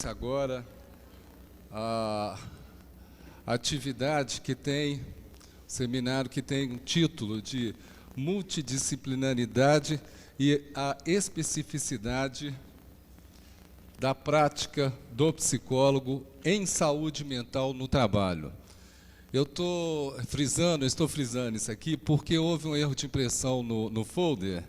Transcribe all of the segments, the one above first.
Agora a atividade que tem, o seminário que tem um título de multidisciplinaridade e a especificidade da prática do psicólogo em saúde mental no trabalho. Estou frisando isso aqui porque houve um erro de impressão no folder,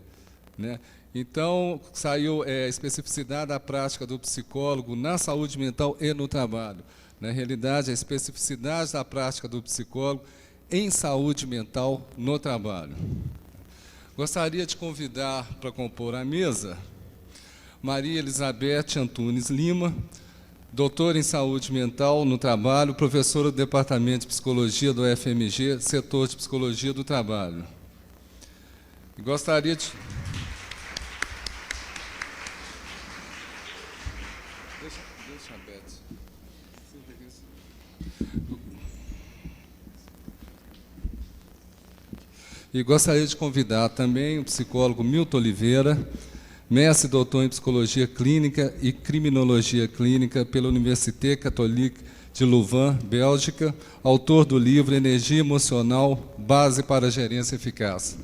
né? Então, saiu especificidade da prática do psicólogo na saúde mental e no trabalho. Na realidade, a especificidade da prática do psicólogo em saúde mental no trabalho. Gostaria de convidar para compor a mesa Maria Elizabeth Antunes Lima, doutora em saúde mental no trabalho, professora do Departamento de Psicologia do UFMG, setor de Psicologia do Trabalho. Gostaria de... Deixa aberto. E gostaria de convidar também o psicólogo Milton Oliveira, mestre e doutor em Psicologia Clínica e Criminologia Clínica pela Université Catholique de Louvain, Bélgica, autor do livro Energia Emocional, Base para a Gerência Eficaz.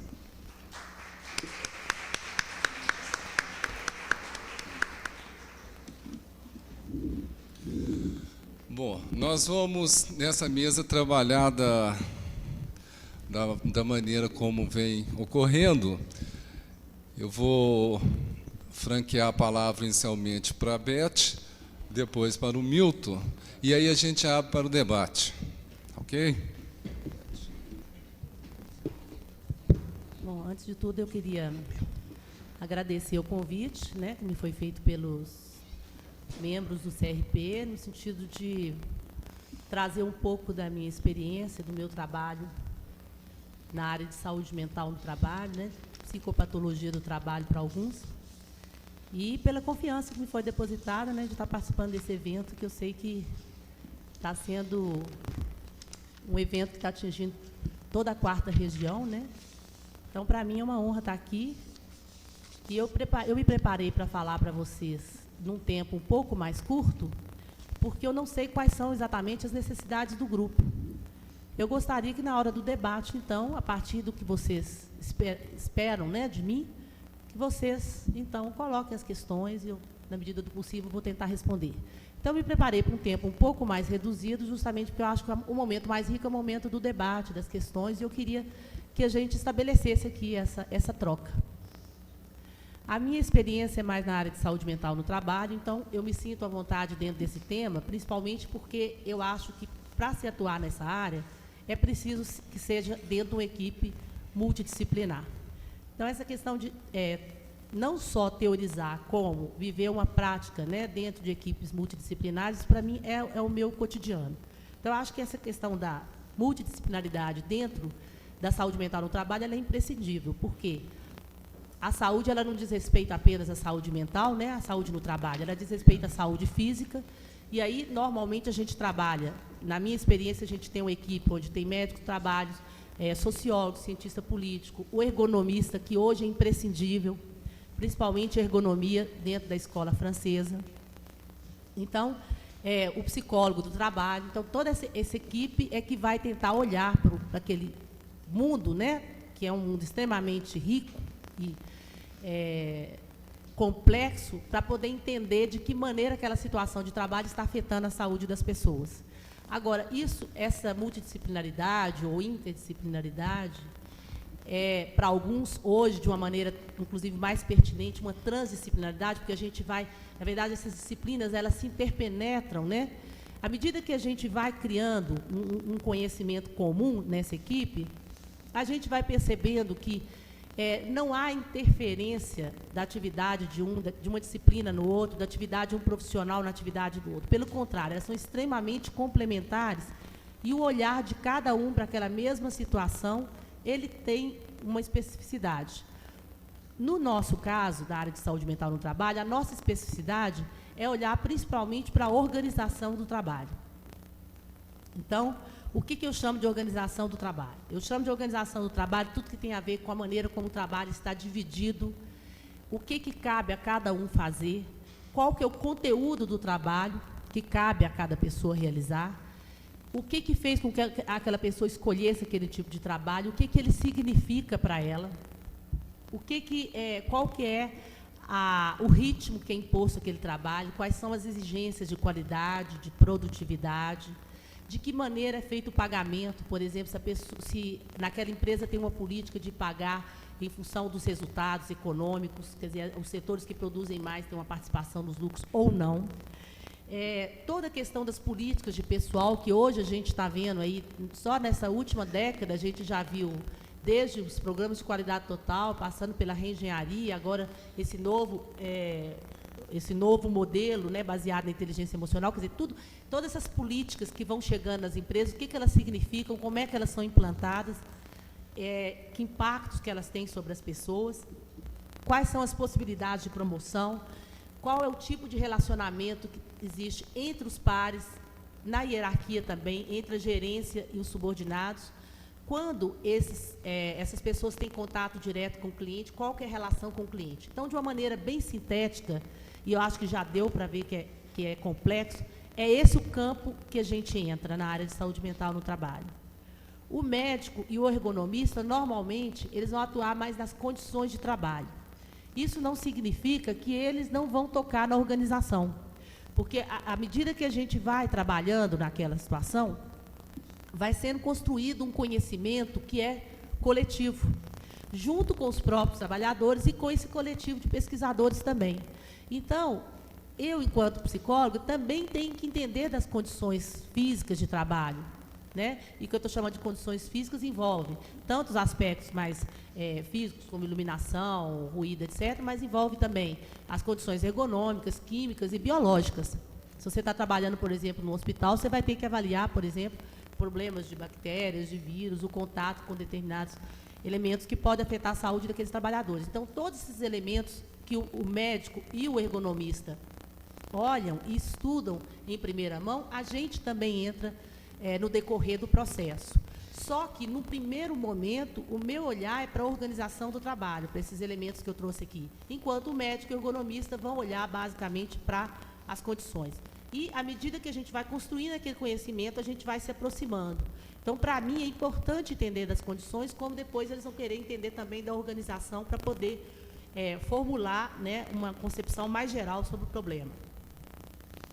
Bom, nós vamos, nessa mesa, trabalhar da maneira como vem ocorrendo. Eu vou franquear a palavra inicialmente para a Beth, depois para o Milton, e aí a gente abre para o debate. Ok? Bom, antes de tudo, eu queria agradecer o convite, né, que me foi feito pelos membros do CRP, no sentido de trazer um pouco da minha experiência, do meu trabalho na área de saúde mental no trabalho, né, psicopatologia do trabalho para alguns, e pela confiança que me foi depositada, né, de estar participando desse evento, que eu sei que está sendo um evento que está atingindo toda a 4ª região, né. Então, para mim, é uma honra estar aqui, e eu me preparei para falar para vocês num tempo um pouco mais curto, porque eu não sei quais são exatamente as necessidades do grupo. Eu gostaria que, na hora do debate, então, a partir do que vocês esperam, né, de mim, que vocês, então, coloquem as questões e eu, na medida do possível, vou tentar responder. Então, eu me preparei para um tempo um pouco mais reduzido, justamente porque eu acho que o momento mais rico é o momento do debate, das questões, e eu queria que a gente estabelecesse aqui essa troca. A minha experiência é mais na área de saúde mental no trabalho, então eu me sinto à vontade dentro desse tema, principalmente porque eu acho que, para se atuar nessa área, é preciso que seja dentro de uma equipe multidisciplinar. Então, essa questão de não só teorizar como viver uma prática, né, dentro de equipes multidisciplinares, para mim é o meu cotidiano. Então, eu acho que essa questão da multidisciplinaridade dentro da saúde mental no trabalho ela é imprescindível, porque a saúde ela não diz respeito apenas à saúde mental, né, à saúde no trabalho, ela diz respeito à saúde física, e aí, normalmente, a gente trabalha, na minha experiência, a gente tem uma equipe onde tem médicos do trabalho, sociólogo, cientista político, o ergonomista, que hoje é imprescindível, principalmente a ergonomia dentro da escola francesa. Então, o psicólogo do trabalho. Então, toda essa equipe é que vai tentar olhar para aquele mundo, né, que é um mundo extremamente rico e complexo, para poder entender de que maneira aquela situação de trabalho está afetando a saúde das pessoas. Agora, essa multidisciplinaridade ou interdisciplinaridade para alguns, hoje, de uma maneira, inclusive, mais pertinente, uma transdisciplinaridade, porque a gente vai, na verdade, essas disciplinas, elas se interpenetram, né? À medida que a gente vai criando um conhecimento comum nessa equipe, a gente vai percebendo que não há interferência da atividade de uma disciplina no outro, da atividade de um profissional na atividade do outro. Pelo contrário, elas são extremamente complementares e o olhar de cada um para aquela mesma situação, ele tem uma especificidade. No nosso caso, da área de saúde mental no trabalho, a nossa especificidade é olhar principalmente para a organização do trabalho. Então, o que eu chamo de organização do trabalho? Eu chamo de organização do trabalho tudo que tem a ver com a maneira como o trabalho está dividido, o que cabe a cada um fazer, qual que é o conteúdo do trabalho que cabe a cada pessoa realizar, o que fez com que aquela pessoa escolhesse aquele tipo de trabalho, o que ele significa para ela, qual que é o ritmo que é imposto àquele trabalho, quais são as exigências de qualidade, de produtividade, de que maneira é feito o pagamento, por exemplo, se naquela empresa tem uma política de pagar em função dos resultados econômicos, quer dizer, os setores que produzem mais têm uma participação nos lucros ou não. Toda a questão das políticas de pessoal, que hoje a gente está vendo aí, só nessa última década a gente já viu, desde os programas de qualidade total, passando pela reengenharia, agora esse novo modelo, né, baseado na inteligência emocional, quer dizer, todas essas políticas que vão chegando nas empresas, o que elas significam, como é que elas são implantadas, que impactos que elas têm sobre as pessoas, quais são as possibilidades de promoção, qual é o tipo de relacionamento que existe entre os pares, na hierarquia também, entre a gerência e os subordinados, quando essas pessoas têm contato direto com o cliente, qual que é a relação com o cliente. Então, de uma maneira bem sintética, e eu acho que já deu para ver que é complexo, é esse o campo que a gente entra na área de saúde mental no trabalho. O médico e o ergonomista, normalmente, eles vão atuar mais nas condições de trabalho. Isso não significa que eles não vão tocar na organização, porque à medida que a gente vai trabalhando naquela situação, vai sendo construído um conhecimento que é coletivo, junto com os próprios trabalhadores e com esse coletivo de pesquisadores também. Então, eu, enquanto psicólogo, também tenho que entender das condições físicas de trabalho, né? E o que eu estou chamando de condições físicas envolve tanto os aspectos mais físicos, como iluminação, ruído, etc., mas envolve também as condições ergonômicas, químicas e biológicas. Se você está trabalhando, por exemplo, no hospital, você vai ter que avaliar, por exemplo, problemas de bactérias, de vírus, o contato com determinados elementos que podem afetar a saúde daqueles trabalhadores. Então, todos esses elementos que o médico e o ergonomista olham e estudam em primeira mão, a gente também entra no decorrer do processo. Só que, no primeiro momento, o meu olhar é para a organização do trabalho, para esses elementos que eu trouxe aqui, enquanto o médico e o ergonomista vão olhar, basicamente, para as condições. E, à medida que a gente vai construindo aquele conhecimento, a gente vai se aproximando. Então, para mim, é importante entender das condições, como depois eles vão querer entender também da organização para poder formular, né, uma concepção mais geral sobre o problema.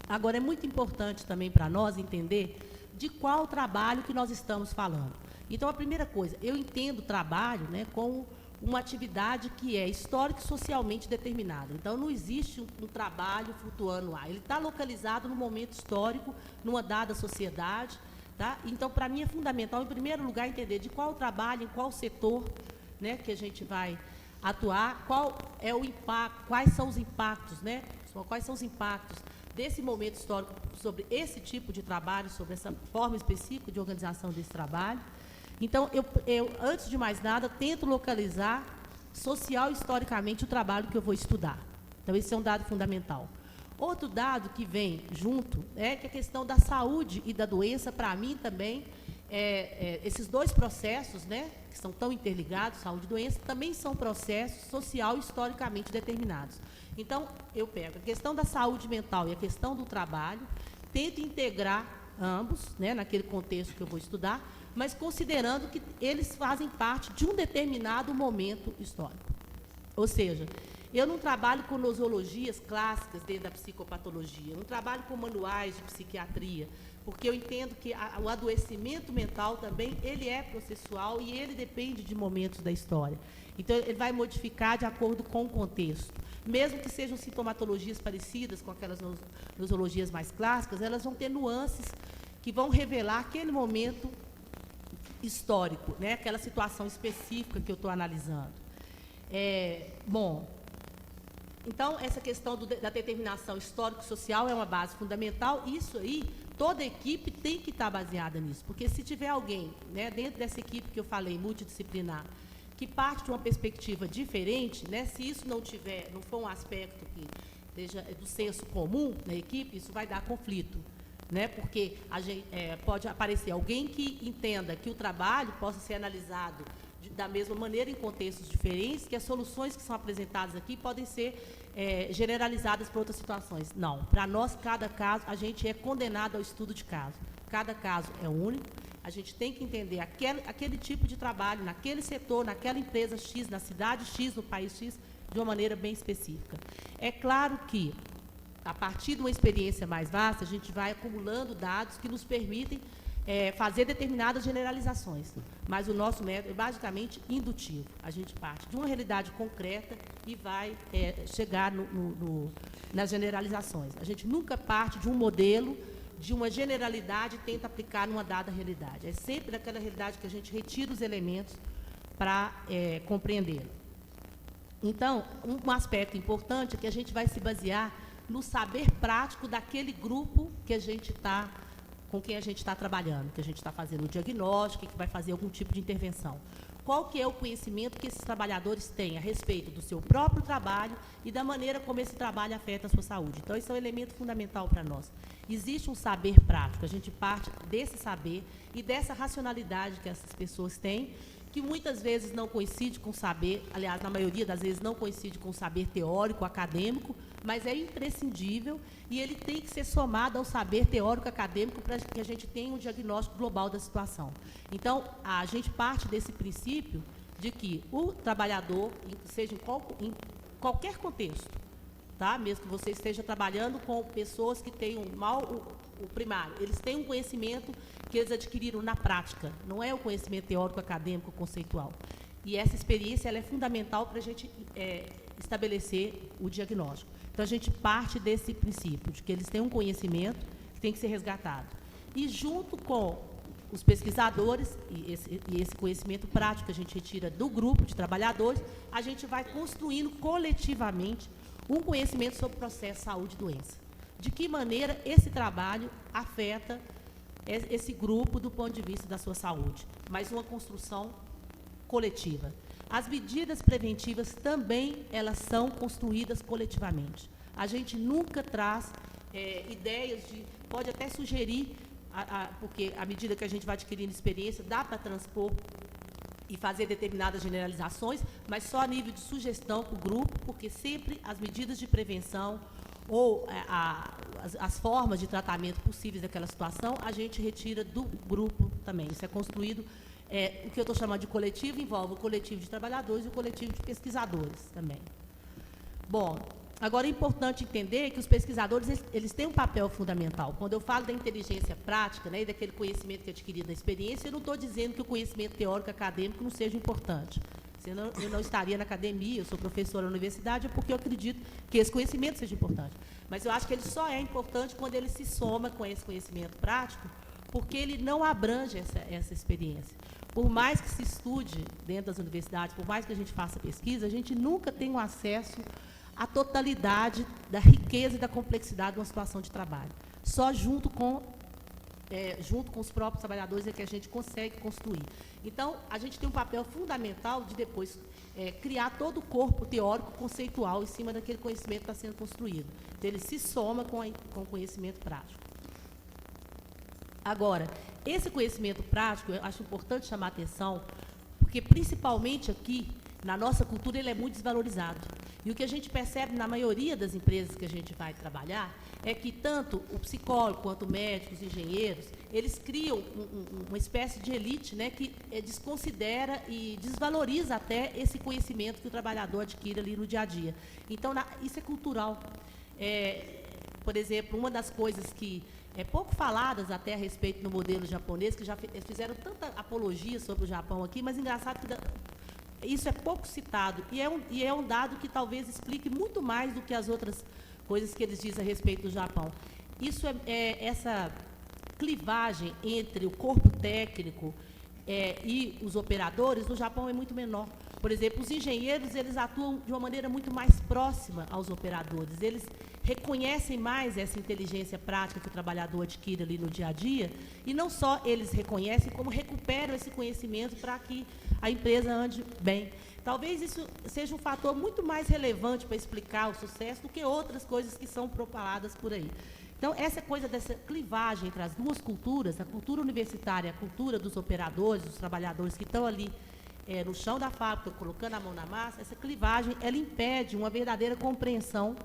Agora, é muito importante também para nós entender de qual trabalho que nós estamos falando. Então, a primeira coisa, eu entendo o trabalho, né, como uma atividade que é histórica e socialmente determinada. Então, não existe um trabalho flutuando lá. Ele está localizado no momento histórico, numa dada sociedade. Tá? Então, para mim, é fundamental, em primeiro lugar, entender de qual trabalho, em qual setor, né, que a gente vai atuar, qual é o impacto, quais são os impactos, né, quais são os impactos desse momento histórico sobre esse tipo de trabalho, sobre essa forma específica de organização desse trabalho. Então, eu antes de mais nada, tento localizar social e historicamente o trabalho que eu vou estudar. Então, esse é um dado fundamental. Outro dado que vem junto é que a questão da saúde e da doença, para mim também, esses dois processos, né, que são tão interligados, saúde e doença, também são processos social e historicamente determinados. Então, eu pego a questão da saúde mental e a questão do trabalho, tento integrar ambos, né, naquele contexto que eu vou estudar, mas considerando que eles fazem parte de um determinado momento histórico. Ou seja, eu não trabalho com nosologias clássicas dentro da psicopatologia, eu não trabalho com manuais de psiquiatria, porque eu entendo que o adoecimento mental também, ele é processual e ele depende de momentos da história. Então, ele vai modificar de acordo com o contexto. Mesmo que sejam sintomatologias parecidas com aquelas nosologias mais clássicas, elas vão ter nuances que vão revelar aquele momento histórico, né? Aquela situação específica que eu estou analisando. Bom, então, essa questão da determinação histórico-social é uma base fundamental. Isso aí, toda equipe tem que estar baseada nisso, porque se tiver alguém, né, dentro dessa equipe que eu falei, multidisciplinar, que parte de uma perspectiva diferente, né, se isso não for um aspecto que seja do senso comum na equipe, isso vai dar conflito, né, porque pode aparecer alguém que entenda que o trabalho possa ser analisado da mesma maneira, em contextos diferentes, que as soluções que são apresentadas aqui podem ser generalizadas para outras situações. Não, para nós, cada caso, a gente é condenado ao estudo de caso. Cada caso é único, a gente tem que entender aquele tipo de trabalho, naquele setor, naquela empresa X, na cidade X, no país X, de uma maneira bem específica. É claro que, a partir de uma experiência mais vasta, a gente vai acumulando dados que nos permitem fazer determinadas generalizações. Mas o nosso método é basicamente indutivo. A gente parte de uma realidade concreta e vai chegar nas generalizações. A gente nunca parte de um modelo, de uma generalidade e tenta aplicar numa dada realidade. É sempre daquela realidade que a gente retira os elementos para compreendê-la. Então, um aspecto importante é que a gente vai se basear no saber prático daquele grupo que a gente está, com quem a gente está trabalhando, que a gente está fazendo o diagnóstico, que vai fazer algum tipo de intervenção. Qual que é o conhecimento que esses trabalhadores têm a respeito do seu próprio trabalho e da maneira como esse trabalho afeta a sua saúde. Então, esse é um elemento fundamental para nós. Existe um saber prático, a gente parte desse saber e dessa racionalidade que essas pessoas têm, que muitas vezes não coincide com o saber, aliás, na maioria das vezes não coincide com o saber teórico, acadêmico, mas é imprescindível e ele tem que ser somado ao saber teórico acadêmico para que a gente tenha um diagnóstico global da situação. Então, a gente parte desse princípio de que o trabalhador, seja em qualquer contexto, tá? Mesmo que você esteja trabalhando com pessoas que tenham o primário, eles têm um conhecimento que eles adquiriram na prática, não é o conhecimento teórico, acadêmico, conceitual. E essa experiência ela é fundamental para a gente estabelecer o diagnóstico. Então, a gente parte desse princípio, de que eles têm um conhecimento que tem que ser resgatado. E, junto com os pesquisadores, e esse conhecimento prático que a gente retira do grupo de trabalhadores, a gente vai construindo coletivamente um conhecimento sobre o processo de saúde e doença. De que maneira esse trabalho afeta esse grupo do ponto de vista da sua saúde, mas uma construção coletiva. As medidas preventivas também, elas são construídas coletivamente. A gente nunca traz ideias de... Pode até sugerir, porque à medida que a gente vai adquirindo experiência, dá para transpor e fazer determinadas generalizações, mas só a nível de sugestão para o grupo, porque sempre as medidas de prevenção ou as formas de tratamento possíveis daquela situação, a gente retira do grupo também. Isso é construído... o que eu estou chamando de coletivo envolve o coletivo de trabalhadores e o coletivo de pesquisadores também. Bom, agora é importante entender que os pesquisadores eles têm um papel fundamental. Quando eu falo da inteligência prática, né, e daquele conhecimento que é adquirido da experiência, eu não estou dizendo que o conhecimento teórico acadêmico não seja importante. Senão eu não estaria na academia, eu sou professora na universidade, é porque eu acredito que esse conhecimento seja importante. Mas eu acho que ele só é importante quando ele se soma com esse conhecimento prático, porque ele não abrange essa experiência. Por mais que se estude dentro das universidades, por mais que a gente faça pesquisa, a gente nunca tem um acesso à totalidade da riqueza e da complexidade de uma situação de trabalho. Só junto com os próprios trabalhadores é que a gente consegue construir. Então, a gente tem um papel fundamental de depois criar todo o corpo teórico conceitual em cima daquele conhecimento que está sendo construído. Então, ele se soma com o conhecimento prático. Agora, esse conhecimento prático, eu acho importante chamar a atenção, porque, principalmente aqui, na nossa cultura, ele é muito desvalorizado. E o que a gente percebe na maioria das empresas que a gente vai trabalhar é que tanto o psicólogo quanto médicos, engenheiros, eles criam uma espécie de elite, né, que desconsidera e desvaloriza até esse conhecimento que o trabalhador adquire ali no dia a dia. Então, isso é cultural. Por exemplo, uma das coisas que pouco faladas até a respeito do modelo japonês, que já fizeram tanta apologia sobre o Japão aqui, mas engraçado que isso é pouco citado, e é um dado que talvez explique muito mais do que as outras coisas que eles dizem a respeito do Japão. Isso essa clivagem entre o corpo técnico e os operadores, no Japão é muito menor. Por exemplo, os engenheiros, eles atuam de uma maneira muito mais próxima aos operadores. Eles reconhecem mais essa inteligência prática que o trabalhador adquire ali no dia a dia, e não só eles reconhecem, como recuperam esse conhecimento para que a empresa ande bem. Talvez isso seja um fator muito mais relevante para explicar o sucesso do que outras coisas que são propaladas por aí. Então, essa coisa dessa clivagem entre as duas culturas, a cultura universitária e a cultura dos operadores, dos trabalhadores que estão ali no chão da fábrica, colocando a mão na massa, essa clivagem, ela impede uma verdadeira compreensão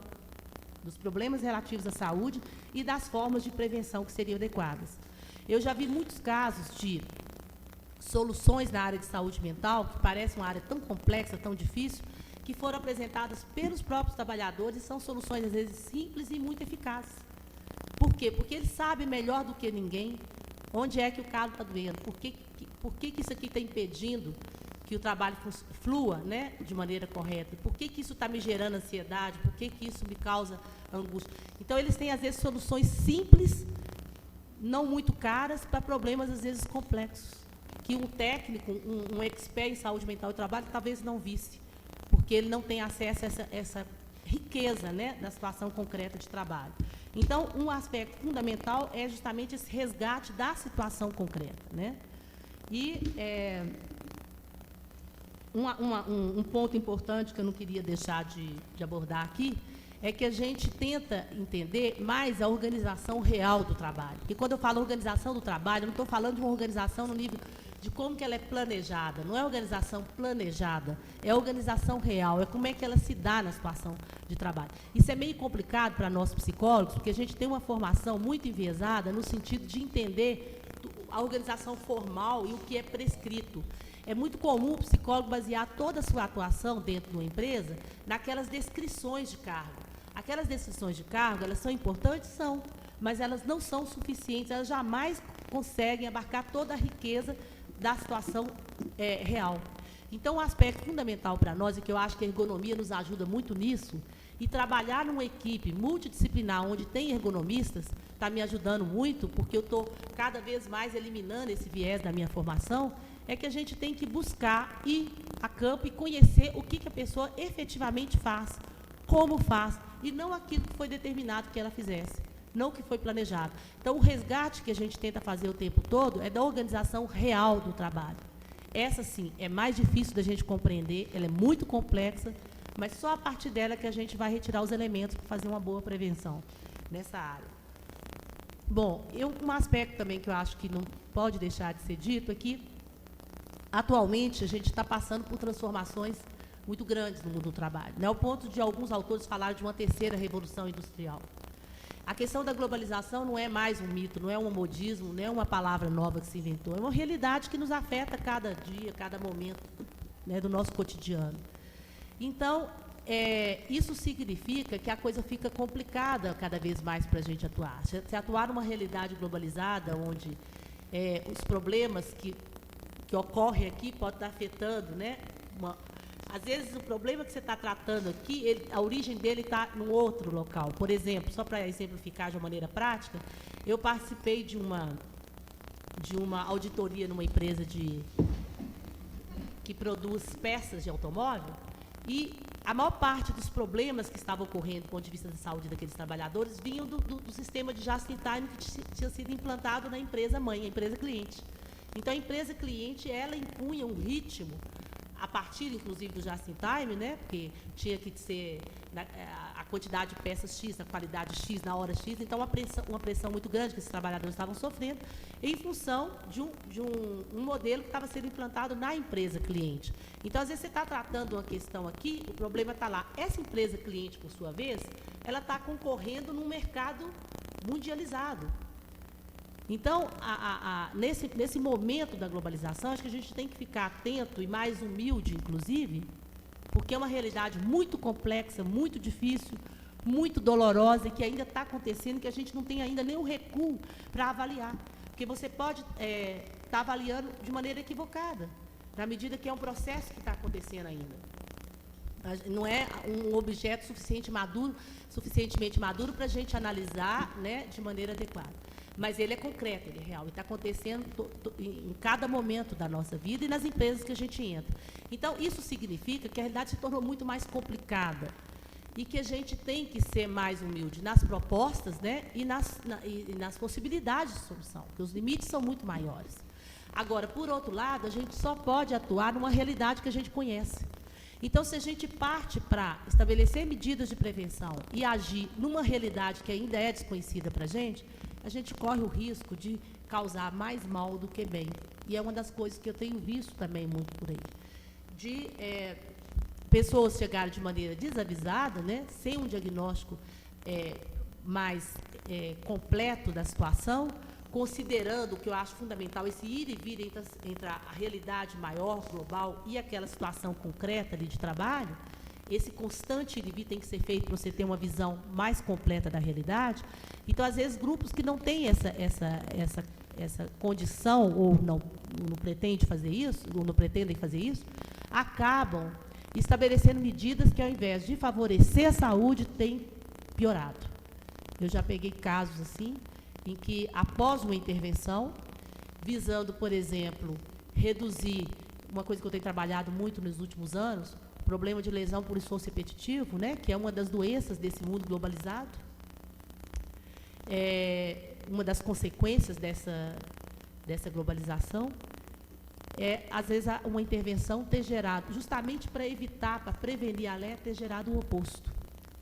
dos problemas relativos à saúde e das formas de prevenção que seriam adequadas. Eu já vi muitos casos de soluções na área de saúde mental, que parece uma área tão complexa, tão difícil, que foram apresentadas pelos próprios trabalhadores e são soluções, às vezes, simples e muito eficazes. Por quê? Porque eles sabem melhor do que ninguém onde é que o calo está doendo, por que isso aqui está impedindo que o trabalho flua, né, de maneira correta, por que isso está me gerando ansiedade, por que isso me causa angústia. Então, eles têm, às vezes, soluções simples, não muito caras, para problemas, às vezes, complexos, que um técnico, um expert em saúde mental e trabalho, talvez não visse, porque ele não tem acesso a essa riqueza, né, da situação concreta de trabalho. Então, um aspecto fundamental é justamente esse resgate da situação concreta, né? E um ponto importante que eu não queria deixar de abordar aqui é que a gente tenta entender mais a organização real do trabalho. Porque quando eu falo organização do trabalho, eu não estou falando de uma organização no nível de como que ela é planejada. Não é organização planejada, é organização real, é como é que ela se dá na situação de trabalho. Isso é meio complicado para nós psicólogos, porque a gente tem uma formação muito enviesada no sentido de entender a organização formal e o que é prescrito. É muito comum o psicólogo basear toda a sua atuação dentro de uma empresa naquelas descrições de cargo. Aquelas descrições de cargo, elas são importantes? São, mas elas não são suficientes, elas jamais conseguem abarcar toda a riqueza da situação real. Então, um aspecto fundamental para nós, e que eu acho que a ergonomia nos ajuda muito nisso, e trabalhar numa equipe multidisciplinar, onde tem ergonomistas, está me ajudando muito, porque eu estou cada vez mais eliminando esse viés da minha formação, é que a gente tem que buscar ir a campo e conhecer o que a pessoa efetivamente faz, como faz, e não aquilo que foi determinado que ela fizesse, não o que foi planejado. Então, o resgate que a gente tenta fazer o tempo todo é da organização real do trabalho. Essa, sim, é mais difícil da gente compreender, ela é muito complexa, mas só a partir dela que a gente vai retirar os elementos para fazer uma boa prevenção nessa área. Bom, um aspecto também que eu acho que não pode deixar de ser dito é que, atualmente, a gente está passando por transformações muito grandes no mundo do trabalho, né? Ao ponto de alguns autores falarem de uma terceira revolução industrial. A questão da globalização não é mais um mito, não é um modismo, não é uma palavra nova que se inventou, é uma realidade que nos afeta cada dia, cada momento, né, do nosso cotidiano. Então, isso significa que a coisa fica complicada cada vez mais para a gente atuar. Se atuar numa realidade globalizada, onde os problemas que ocorrem aqui podem estar afetando, né, às vezes, o problema que você está tratando aqui, a origem dele está num outro local. Por exemplo, só para exemplificar de uma maneira prática, eu participei de uma auditoria numa empresa que produz peças de automóvel, e a maior parte dos problemas que estavam ocorrendo do ponto de vista da saúde daqueles trabalhadores vinham do sistema de just-in-time que tinha sido implantado na empresa mãe, a empresa cliente. Então, a empresa cliente, ela impunha um ritmo, a partir, inclusive, do just-in-time, né, porque tinha que ser a quantidade de peças X, na qualidade X, na hora X, então uma pressão muito grande que esses trabalhadores estavam sofrendo, em função de um modelo que estava sendo implantado na empresa cliente. Então, às vezes, você está tratando uma questão aqui, o problema está lá. Essa empresa cliente, por sua vez, ela está concorrendo num mercado mundializado. Então, nesse momento da globalização, acho que a gente tem que ficar atento e mais humilde, inclusive, porque é uma realidade muito complexa, muito difícil, muito dolorosa, e que ainda está acontecendo, que a gente não tem ainda nenhum recuo para avaliar. Porque você pode estar avaliando de maneira equivocada, na medida que é um processo que está acontecendo ainda. Não é um objeto suficientemente maduro para a gente analisar, né, de maneira adequada. Mas ele é concreto, ele é real, e está acontecendo em cada momento da nossa vida e nas empresas que a gente entra. Então, isso significa que a realidade se tornou muito mais complicada e que a gente tem que ser mais humilde nas propostas, né, e nas possibilidades de solução, porque os limites são muito maiores. Agora, por outro lado, a gente só pode atuar numa realidade que a gente conhece. Então, se a gente parte para estabelecer medidas de prevenção e agir numa realidade que ainda é desconhecida para a gente corre o risco de causar mais mal do que bem. E é uma das coisas que eu tenho visto também muito por aí. de pessoas chegarem de maneira desavisada, né, sem um diagnóstico mais completo da situação, considerando o que eu acho fundamental, esse ir e vir entre a realidade maior, global, e aquela situação concreta ali de trabalho. Esse constante ir e vir tem que ser feito para você ter uma visão mais completa da realidade. Então, às vezes, grupos que não têm essa condição, ou não pretendem fazer isso, acabam estabelecendo medidas que, ao invés de favorecer a saúde, têm piorado. Eu já peguei casos assim, em que, após uma intervenção, visando, por exemplo, reduzir, uma coisa que eu tenho trabalhado muito nos últimos anos, o problema de lesão por esforço repetitivo, né, que é uma das doenças desse mundo globalizado, uma das consequências dessa globalização, às vezes, uma intervenção ter gerado, justamente para evitar, para prevenir a LE, ter gerado o oposto.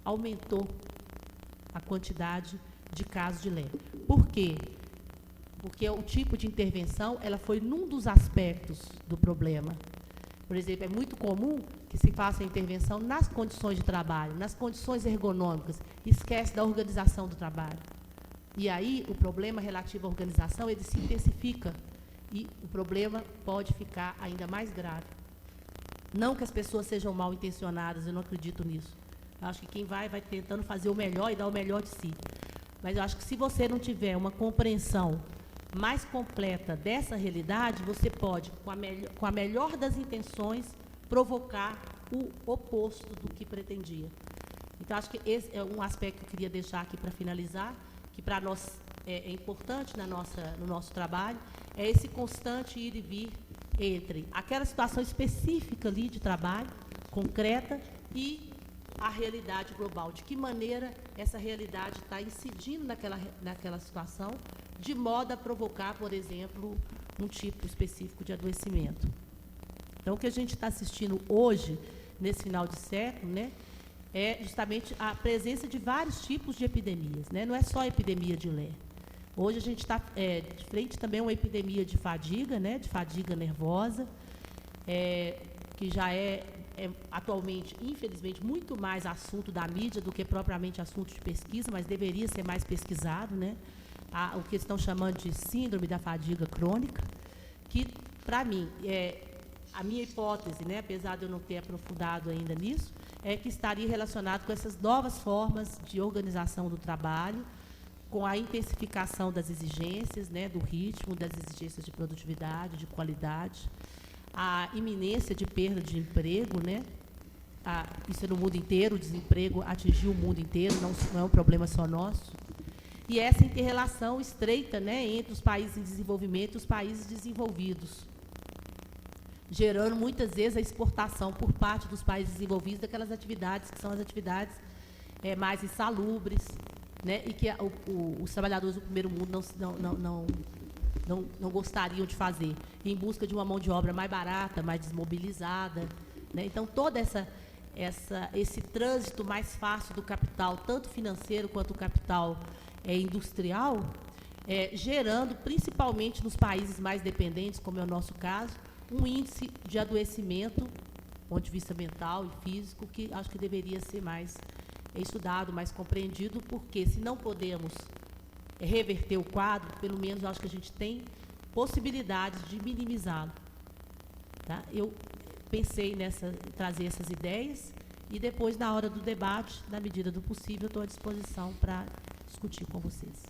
Aumentou a quantidade de casos de LE. Por quê? Porque o tipo de intervenção, ela foi num dos aspectos do problema. Por exemplo, é muito comum que se faça a intervenção nas condições de trabalho, nas condições ergonômicas, esquece da organização do trabalho. E aí, o problema relativo à organização, ele se intensifica e o problema pode ficar ainda mais grave. Não que as pessoas sejam mal intencionadas, eu não acredito nisso. Eu acho que quem vai tentando fazer o melhor e dar o melhor de si. Mas eu acho que se você não tiver uma compreensão mais completa dessa realidade, você pode, com a melhor das intenções, provocar o oposto do que pretendia. Então, acho que esse é um aspecto que eu queria deixar aqui para finalizar, que para nós é importante no nosso trabalho, é esse constante ir e vir entre aquela situação específica ali de trabalho, concreta, e a realidade global. De que maneira essa realidade está incidindo naquela situação, de modo a provocar, por exemplo, um tipo específico de adoecimento. Então, o que a gente está assistindo hoje, nesse final de século, né, é justamente a presença de vários tipos de epidemias, né? Não é só a epidemia de LE. Hoje a gente está de frente também a uma epidemia de fadiga, né? De fadiga nervosa, que já é atualmente, infelizmente, muito mais assunto da mídia do que propriamente assunto de pesquisa, mas deveria ser mais pesquisado, né? O que estão chamando de síndrome da fadiga crônica, que, para mim, a minha hipótese, né, apesar de eu não ter aprofundado ainda nisso, é que estaria relacionado com essas novas formas de organização do trabalho, com a intensificação das exigências, né, do ritmo, das exigências de produtividade, de qualidade, a iminência de perda de emprego, né? Isso é no mundo inteiro, o desemprego atingiu o mundo inteiro, não é um problema só nosso. E essa interrelação estreita, né, entre os países em desenvolvimento e os países desenvolvidos, gerando muitas vezes a exportação por parte dos países desenvolvidos daquelas atividades que são as atividades mais insalubres, né, e que os trabalhadores do primeiro mundo não gostariam de fazer, em busca de uma mão de obra mais barata, mais desmobilizada, né? Então, todo esse trânsito mais fácil do capital, tanto financeiro quanto o capital industrial, gerando, principalmente nos países mais dependentes, como é o nosso caso, um índice de adoecimento, do ponto de vista mental e físico, que acho que deveria ser mais estudado, mais compreendido, porque se não podemos reverter o quadro, pelo menos eu acho que a gente tem possibilidades de minimizá-lo. Tá? Eu pensei em trazer essas ideias e depois, na hora do debate, na medida do possível, estou à disposição para discutir com vocês.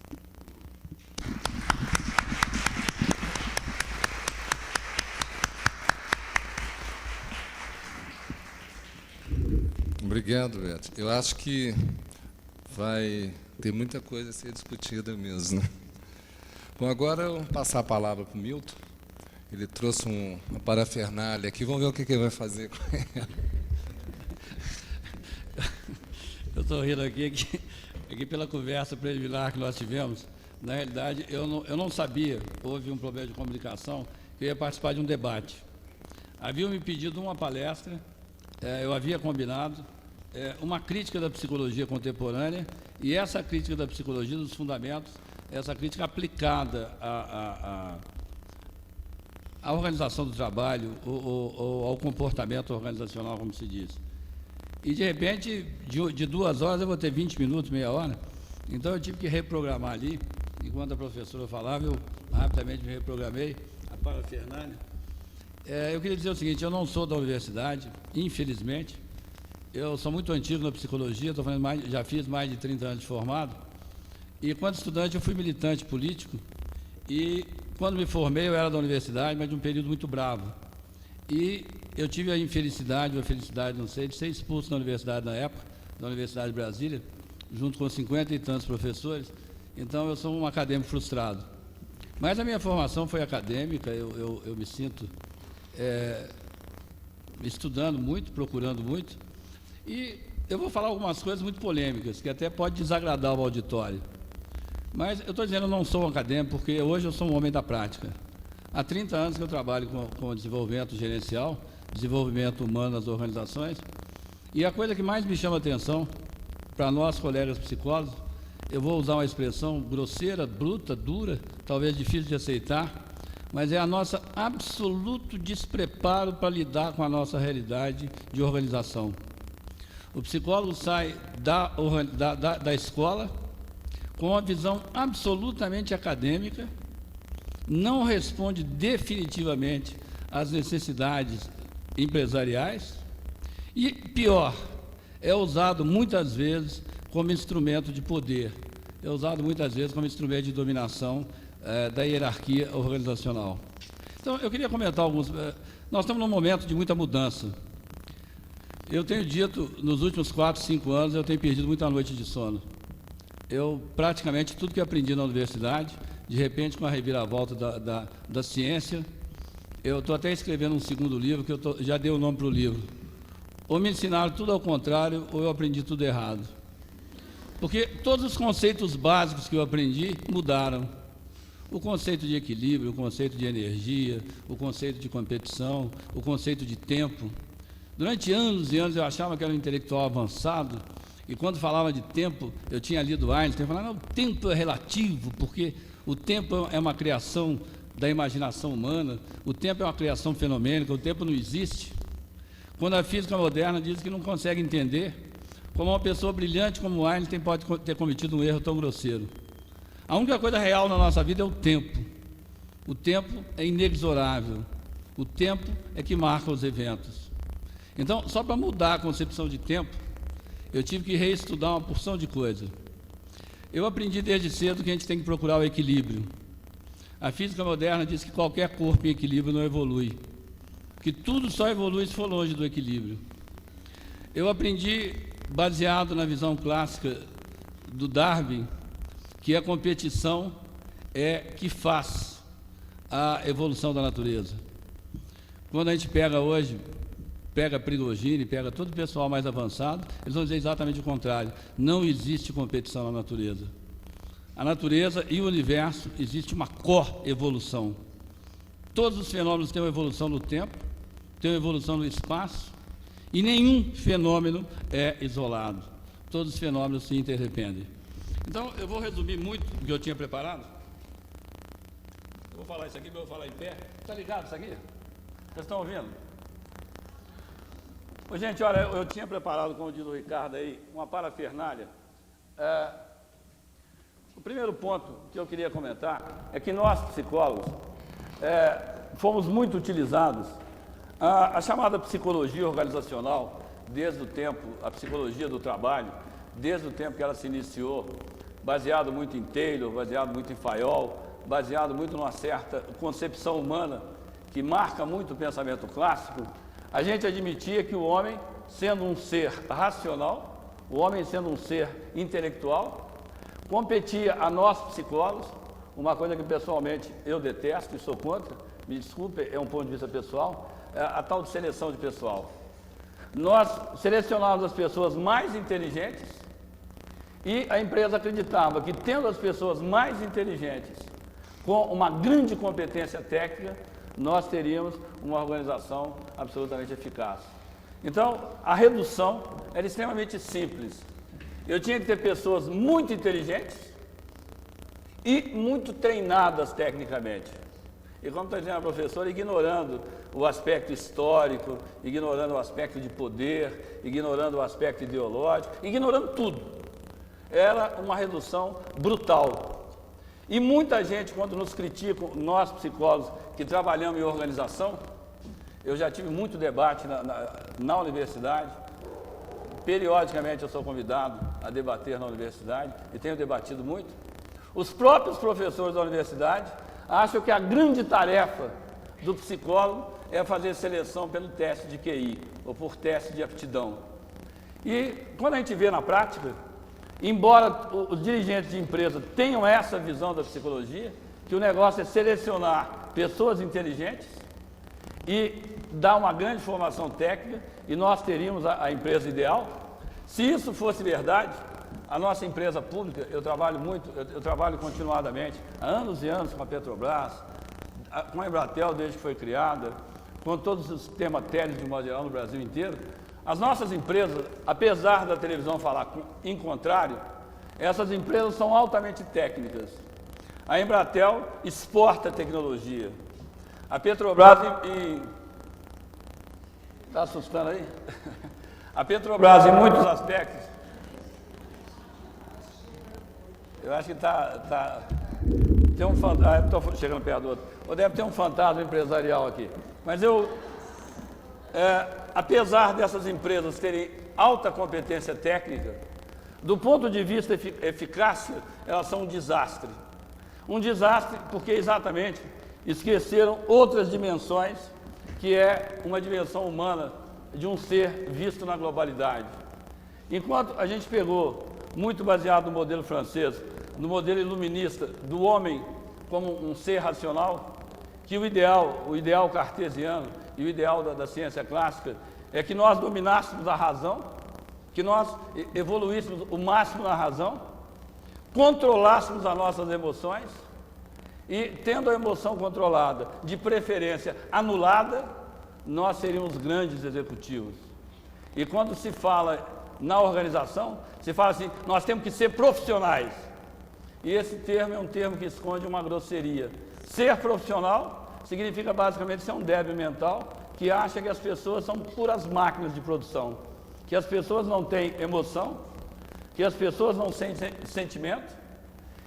Obrigado, Beth. Eu acho que vai ter muita coisa a ser discutida mesmo, né? Bom, agora eu vou passar a palavra para o Milton. Ele trouxe uma parafernália aqui. Vamos ver o que ele vai fazer com ela. Eu estou rindo aqui pela conversa preliminar que nós tivemos. Na realidade, eu não sabia, houve um problema de comunicação, que eu ia participar de um debate. Haviam me pedido uma palestra, eu havia combinado, uma crítica da psicologia contemporânea, e essa crítica da psicologia dos fundamentos, essa crítica aplicada à organização do trabalho, ou ao comportamento organizacional, como se diz. E, de repente, de 2 horas eu vou ter 20 minutos, meia hora. Então, eu tive que reprogramar ali. Enquanto a professora falava, eu rapidamente me reprogramei. A parafernália. Eu queria dizer o seguinte, eu não sou da universidade, infelizmente. Eu sou muito antigo na psicologia, já fiz mais de 30 anos de formado. E, quando estudante, eu fui militante político. E, quando me formei, eu era da universidade, mas de um período muito bravo. E eu tive a infelicidade, ou a felicidade, não sei, de ser expulso da universidade na época, da Universidade de Brasília, junto com 50 e tantos professores. Então, eu sou um acadêmico frustrado. Mas a minha formação foi acadêmica, eu me sinto estudando muito, procurando muito. E eu vou falar algumas coisas muito polêmicas, que até pode desagradar o auditório. Mas eu estou dizendo que eu não sou um acadêmico, porque hoje eu sou um homem da prática. Há 30 anos que eu trabalho com desenvolvimento gerencial, desenvolvimento humano nas organizações, e a coisa que mais me chama a atenção, para nós, colegas psicólogos, eu vou usar uma expressão grosseira, bruta, dura, talvez difícil de aceitar, mas é a nossa absoluto despreparo para lidar com a nossa realidade de organização. O psicólogo sai da escola com uma visão absolutamente acadêmica, não responde definitivamente às necessidades empresariais e, pior, é usado muitas vezes como instrumento de poder, é usado muitas vezes como instrumento de dominação da hierarquia organizacional. Então, eu queria comentar alguns... nós estamos num momento de muita mudança. Eu tenho dito, nos últimos 4, 5 anos, eu tenho perdido muita noite de sono. Eu, praticamente, tudo que aprendi na universidade, de repente, com a reviravolta da ciência, eu estou até escrevendo um segundo livro, que já dei o nome para o livro. Ou me ensinaram tudo ao contrário, ou eu aprendi tudo errado. Porque todos os conceitos básicos que eu aprendi mudaram. O conceito de equilíbrio, o conceito de energia, o conceito de competição, o conceito de tempo. Durante anos e anos eu achava que era um intelectual avançado, e quando falava de tempo, eu tinha lido Einstein, eu falava, não, o tempo é relativo, porque o tempo é uma criação da imaginação humana, o tempo é uma criação fenomênica, o tempo não existe. Quando a física moderna diz que não consegue entender como uma pessoa brilhante como Einstein pode ter cometido um erro tão grosseiro. A única coisa real na nossa vida é o tempo. O tempo é inexorável. O tempo é que marca os eventos. Então, só para mudar a concepção de tempo, eu tive que reestudar uma porção de coisa. Eu aprendi desde cedo que a gente tem que procurar o equilíbrio. A física moderna diz que qualquer corpo em equilíbrio não evolui, que tudo só evolui se for longe do equilíbrio. Eu aprendi, baseado na visão clássica do Darwin, que a competição é que faz a evolução da natureza. Quando a gente pega hoje, pega Prigogine, pega todo o pessoal mais avançado, eles vão dizer exatamente o contrário. Não existe competição na natureza. A natureza e o universo existe uma co-evolução. Todos os fenômenos têm uma evolução no tempo, têm uma evolução no espaço, e nenhum fenômeno é isolado. Todos os fenômenos se interdependem. Então, eu vou resumir muito o que eu tinha preparado. Eu vou falar isso aqui, mas eu vou falar em pé. Está ligado isso aqui? Vocês estão ouvindo? Ô, gente, olha, eu tinha preparado, como diz o Ricardo aí, uma parafernália. O primeiro ponto que eu queria comentar é que nós, psicólogos, fomos muito utilizados. A chamada psicologia organizacional, desde o tempo, a psicologia do trabalho, desde o tempo que ela se iniciou, baseado muito em Taylor, baseado muito em Fayol, baseado muito numa certa concepção humana que marca muito o pensamento clássico, a gente admitia que o homem, sendo um ser racional, o homem sendo um ser intelectual, competia a nós psicólogos, uma coisa que pessoalmente eu detesto e sou contra, me desculpe, é um ponto de vista pessoal, a tal de seleção de pessoal. Nós selecionávamos as pessoas mais inteligentes e a empresa acreditava que, tendo as pessoas mais inteligentes com uma grande competência técnica, nós teríamos uma organização absolutamente eficaz. Então, a redução era extremamente simples. Eu tinha que ter pessoas muito inteligentes e muito treinadas tecnicamente. e como está dizendo a professora, ignorando o aspecto histórico, ignorando o aspecto de poder, ignorando o aspecto ideológico, ignorando tudo. Era uma redução brutal. E muita gente, quando nos critica, nós psicólogos que trabalhamos em organização, eu já tive muito debate na universidade, periodicamente eu sou convidado a debater na universidade, e tenho debatido muito. Os próprios professores da universidade acham que a grande tarefa do psicólogo é fazer seleção pelo teste de QI, ou por teste de aptidão. E quando a gente vê na prática, embora os dirigentes de empresa tenham essa visão da psicologia, que o negócio é selecionar pessoas inteligentes e dar uma grande formação técnica, e nós teríamos a empresa ideal. Se isso fosse verdade, a nossa empresa pública, eu trabalho continuadamente, há anos e anos com a Petrobras, com a Embratel desde que foi criada, com todos os sistemas técnicos de modo geral no Brasil inteiro. As nossas empresas, apesar da televisão falar em contrário, essas empresas são altamente técnicas. A Embratel exporta tecnologia. A Petrobras está assustando aí? A Petrobras, em muitos aspectos, eu acho que tem um fantasma, estou chegando perto do outro, ou deve ter um fantasma empresarial aqui. Mas apesar dessas empresas terem alta competência técnica, do ponto de vista eficácia, elas são um desastre. Um desastre porque exatamente esqueceram outras dimensões, que é uma dimensão humana de um ser visto na globalidade. Enquanto a gente pegou, muito baseado no modelo francês, no modelo iluminista do homem como um ser racional, que o ideal cartesiano e o ideal da ciência clássica é que nós dominássemos a razão, que nós evoluíssemos o máximo na razão, controlássemos as nossas emoções e, tendo a emoção controlada, de preferência anulada, nós seríamos grandes executivos. E quando se fala na organização, se fala assim, nós temos que ser profissionais. E esse termo é um termo que esconde uma grosseria. Ser profissional significa basicamente ser um débil mental que acha que as pessoas são puras máquinas de produção, que as pessoas não têm emoção, que as pessoas não sentem sentimento.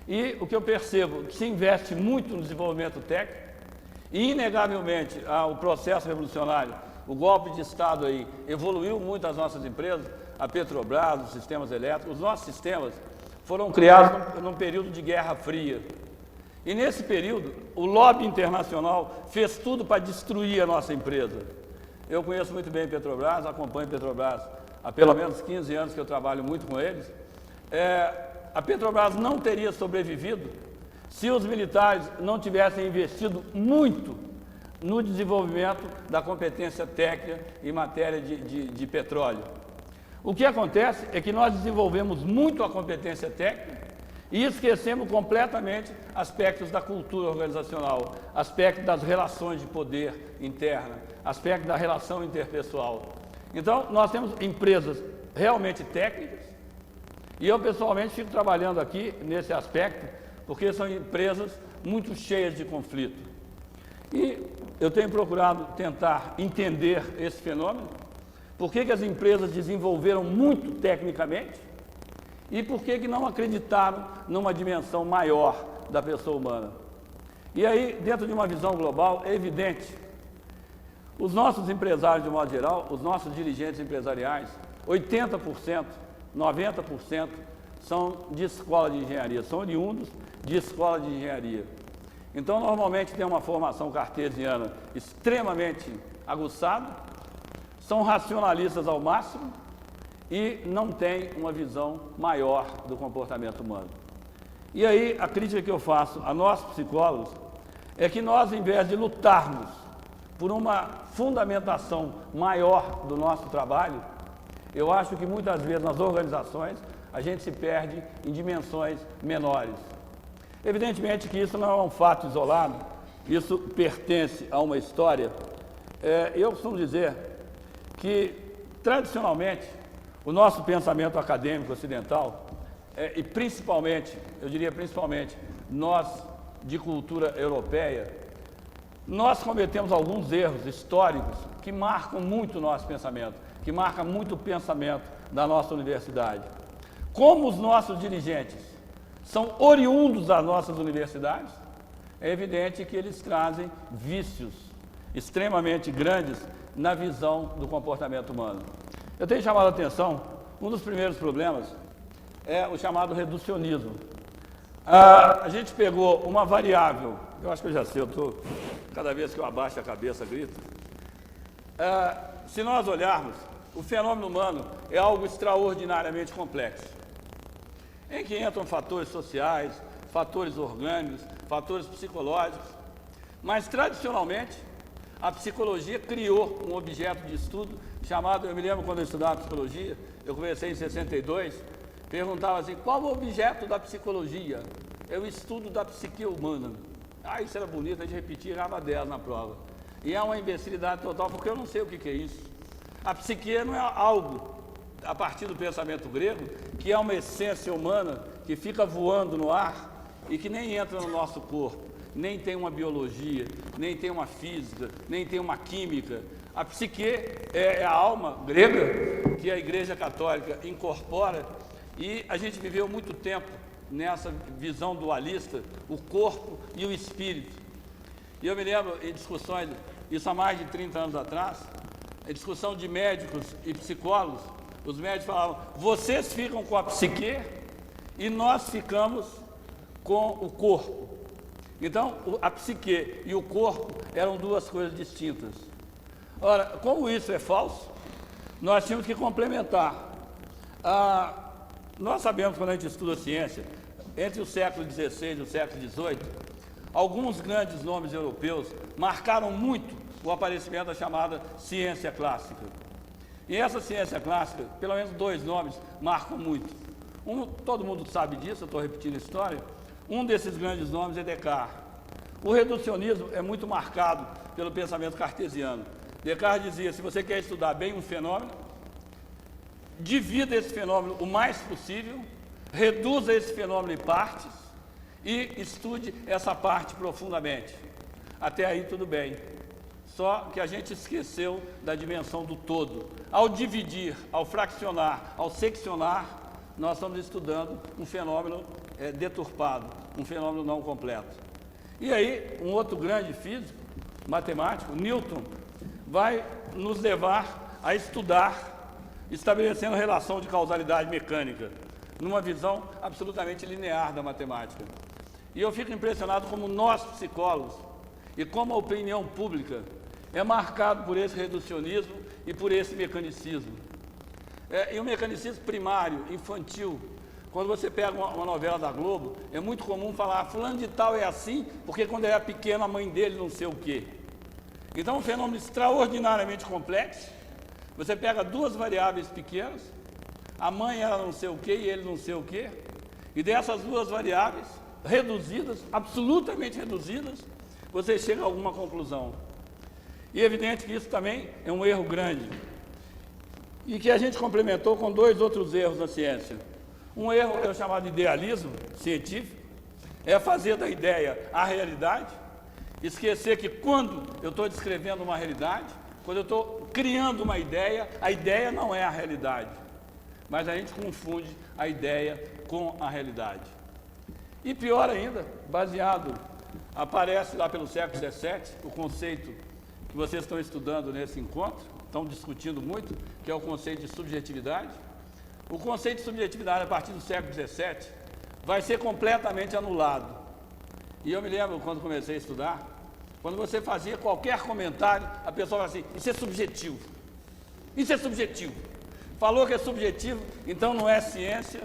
E o que eu percebo, que se investe muito no desenvolvimento técnico, e inegavelmente o processo revolucionário, o golpe de Estado aí, evoluiu muito as nossas empresas, a Petrobras, os sistemas elétricos, os nossos sistemas foram criados num período de Guerra Fria. E nesse período, o lobby internacional fez tudo para destruir a nossa empresa. Eu conheço muito bem a Petrobras, acompanho a Petrobras há pelo menos 15 anos que eu trabalho muito com eles. A Petrobras não teria sobrevivido se os militares não tivessem investido muito no desenvolvimento da competência técnica em matéria de petróleo. O que acontece é que nós desenvolvemos muito a competência técnica e esquecemos completamente aspectos da cultura organizacional, aspectos das relações de poder interna, aspectos da relação interpessoal. Então, nós temos empresas realmente técnicas e eu, pessoalmente, fico trabalhando aqui nesse aspecto porque são empresas muito cheias de conflito. E eu tenho procurado tentar entender esse fenômeno, por que as empresas desenvolveram muito tecnicamente e por que não acreditaram numa dimensão maior da pessoa humana. E aí, dentro de uma visão global, é evidente, os nossos empresários, de modo geral, os nossos dirigentes empresariais, 80%, 90% são de escola de engenharia, são oriundos de escola de engenharia. Então, normalmente tem uma formação cartesiana extremamente aguçada, são racionalistas ao máximo e não têm uma visão maior do comportamento humano. E aí, a crítica que eu faço a nós, psicólogos, é que nós, em vez de lutarmos por uma fundamentação maior do nosso trabalho, eu acho que muitas vezes nas organizações a gente se perde em dimensões menores. Evidentemente que isso não é um fato isolado, isso pertence a uma história. Eu costumo dizer que, tradicionalmente, o nosso pensamento acadêmico ocidental, e principalmente, eu diria principalmente, nós de cultura europeia, nós cometemos alguns erros históricos que marcam muito o nosso pensamento, que marcam muito o pensamento da nossa universidade. Como os nossos dirigentes são oriundos das nossas universidades, é evidente que eles trazem vícios extremamente grandes na visão do comportamento humano. Eu tenho chamado a atenção, um dos primeiros problemas é o chamado reducionismo. A gente pegou uma variável, eu acho que eu já sei, cada vez que eu abaixo a cabeça grito. Se nós olharmos, o fenômeno humano é algo extraordinariamente complexo, em que entram fatores sociais, fatores orgânicos, fatores psicológicos, mas tradicionalmente a psicologia criou um objeto de estudo chamado, eu me lembro quando eu estudava psicologia, eu comecei em 62, perguntava assim, qual o objeto da psicologia? É o estudo da psique humana. Isso era bonito, a gente repetia, tirava 10 na prova. E é uma imbecilidade total, porque eu não sei o que é isso. A psique não é algo, a partir do pensamento grego, que é uma essência humana que fica voando no ar e que nem entra no nosso corpo, nem tem uma biologia, nem tem uma física, nem tem uma química. A psique é a alma grega que a Igreja Católica incorpora, e a gente viveu muito tempo nessa visão dualista, o corpo e o espírito. E eu me lembro em discussões, isso há mais de 30 anos atrás, em discussão de médicos e psicólogos, os médicos falavam, vocês ficam com a psique e nós ficamos com o corpo. Então, a psique e o corpo eram duas coisas distintas. Ora, como isso é falso, nós tínhamos que complementar. Nós sabemos, quando a gente estuda ciência, entre o século XVI e o século XVIII, alguns grandes nomes europeus marcaram muito o aparecimento da chamada ciência clássica. E essa ciência clássica, pelo menos 2 nomes, marcam muito. Todo mundo sabe disso, eu estou repetindo a história. Um desses grandes nomes é Descartes. O reducionismo é muito marcado pelo pensamento cartesiano. Descartes dizia, se você quer estudar bem um fenômeno, divida esse fenômeno o mais possível, reduza esse fenômeno em partes e estude essa parte profundamente. Até aí tudo bem. Só que a gente esqueceu da dimensão do todo. Ao dividir, ao fraccionar, ao seccionar, nós estamos estudando um fenômeno deturpado, um fenômeno não completo. E aí, um outro grande físico, matemático, Newton, vai nos levar a estudar, estabelecendo relação de causalidade mecânica, numa visão absolutamente linear da matemática. E eu fico impressionado como nós, psicólogos, e como a opinião pública, é marcado por esse reducionismo e por esse mecanicismo. E o mecanicismo primário, infantil, quando você pega uma novela da Globo, é muito comum falar, fulano de tal é assim, porque quando ele era pequeno a mãe dele não sei o quê. Então é um fenômeno extraordinariamente complexo. Você pega 2 variáveis pequenas, a mãe era não sei o quê e ele não sei o quê, e dessas 2 variáveis, reduzidas, absolutamente reduzidas, você chega a alguma conclusão. E é evidente que isso também é um erro grande, e que a gente complementou com 2 outros erros na ciência. Um erro é o chamado idealismo científico, é fazer da ideia a realidade, esquecer que quando eu estou descrevendo uma realidade, quando eu estou criando uma ideia, a ideia não é a realidade, mas a gente confunde a ideia com a realidade. E pior ainda, aparece lá pelo século XVII, o conceito que vocês estão estudando nesse encontro, estão discutindo muito, que é o conceito de subjetividade. O conceito de subjetividade, a partir do século XVII, vai ser completamente anulado. E eu me lembro, quando comecei a estudar, quando você fazia qualquer comentário, a pessoa falava assim, isso é subjetivo. Isso é subjetivo. Falou que é subjetivo, então não é ciência,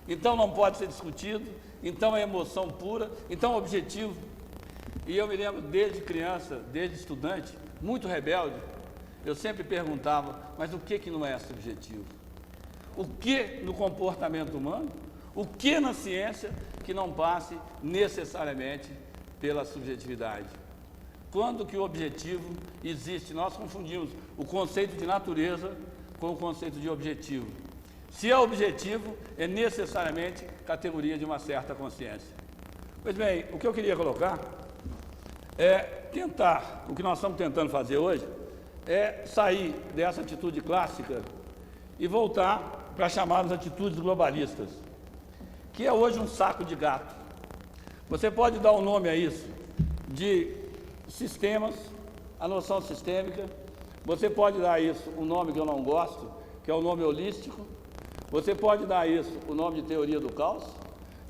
então não pode ser discutido, então é emoção pura, então é objetivo. E eu me lembro, desde criança, desde estudante, muito rebelde, eu sempre perguntava, mas o que não é subjetivo? O que no comportamento humano? O que na ciência que não passe necessariamente pela subjetividade? Quando que o objetivo existe? Nós confundimos o conceito de natureza com o conceito de objetivo. Se é objetivo, é necessariamente categoria de uma certa consciência. Pois bem, o que eu queria colocar é tentar, o que nós estamos tentando fazer hoje, é sair dessa atitude clássica e voltar para as chamadas atitudes globalistas, que é hoje um saco de gato. Você pode dar um nome a isso de sistemas, a noção sistêmica, você pode dar a isso um nome que eu não gosto, que é o nome holístico, você pode dar a isso o nome de teoria do caos.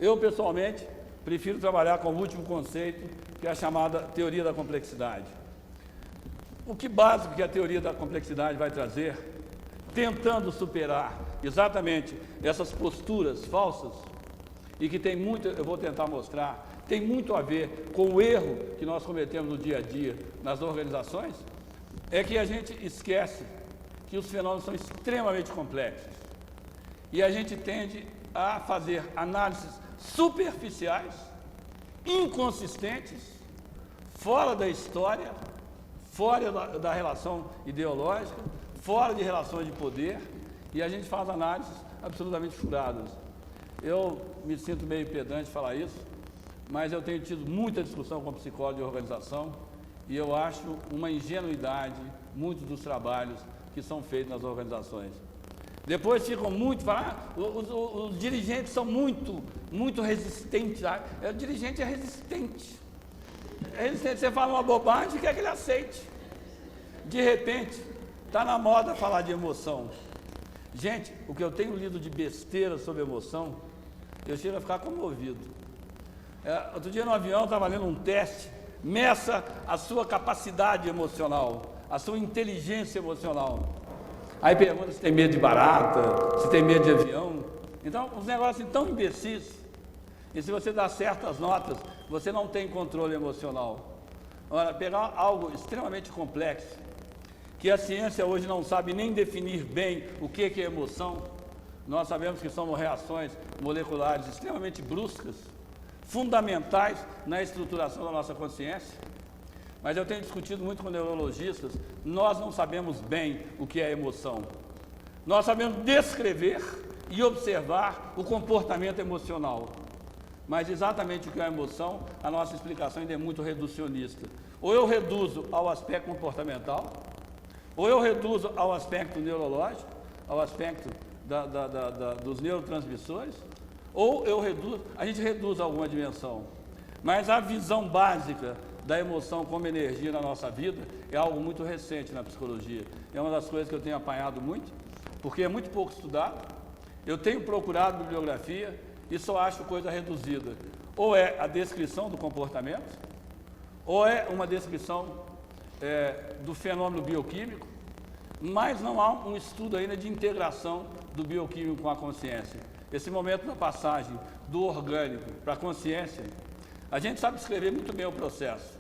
Eu, pessoalmente, prefiro trabalhar com o último conceito, que é a chamada teoria da complexidade. O que básico que a teoria da complexidade vai trazer, tentando superar exatamente essas posturas falsas, e que tem muito, eu vou tentar mostrar, tem muito a ver com o erro que nós cometemos no dia a dia nas organizações, é que a gente esquece que os fenômenos são extremamente complexos. E a gente tende a fazer análises superficiais, inconsistentes, fora da história, fora da relação ideológica, fora de relações de poder, e a gente faz análises absolutamente furadas. Eu me sinto meio pedante de falar isso, mas eu tenho tido muita discussão com psicólogos de organização e eu acho uma ingenuidade muitos dos trabalhos que são feitos nas organizações. Depois ficam muito, os dirigentes são muito resistentes. O dirigente é resistente. Você fala uma bobagem e quer que ele aceite. De repente, está na moda falar de emoção. Gente, o que eu tenho lido de besteira sobre emoção, eu chego a ficar comovido. Outro dia no avião, estava lendo um teste, meça a sua capacidade emocional, a sua inteligência emocional. Aí pergunta se tem medo de barata, se tem medo de avião. Então, uns negócios assim, tão imbecis. E se você dá certas notas, você não tem controle emocional. Agora, pegar algo extremamente complexo, que a ciência hoje não sabe nem definir bem o que é emoção. Nós sabemos que são reações moleculares extremamente bruscas, fundamentais na estruturação da nossa consciência. Mas eu tenho discutido muito com neurologistas, nós não sabemos bem o que é emoção. Nós sabemos descrever e observar o comportamento emocional. Mas exatamente o que é a emoção, a nossa explicação ainda é muito reducionista. Ou eu reduzo ao aspecto comportamental, ou eu reduzo ao aspecto neurológico, ao aspecto dos neurotransmissores, ou a gente reduz a alguma dimensão. Mas a visão básica da emoção como energia na nossa vida é algo muito recente na psicologia. É uma das coisas que eu tenho apanhado muito, porque é muito pouco estudado. Eu tenho procurado bibliografia e só acho coisa reduzida. Ou é a descrição do comportamento, ou é uma descrição do fenômeno bioquímico, mas não há um estudo ainda de integração do bioquímico com a consciência. Esse momento da passagem do orgânico para a consciência, a gente sabe descrever muito bem o processo.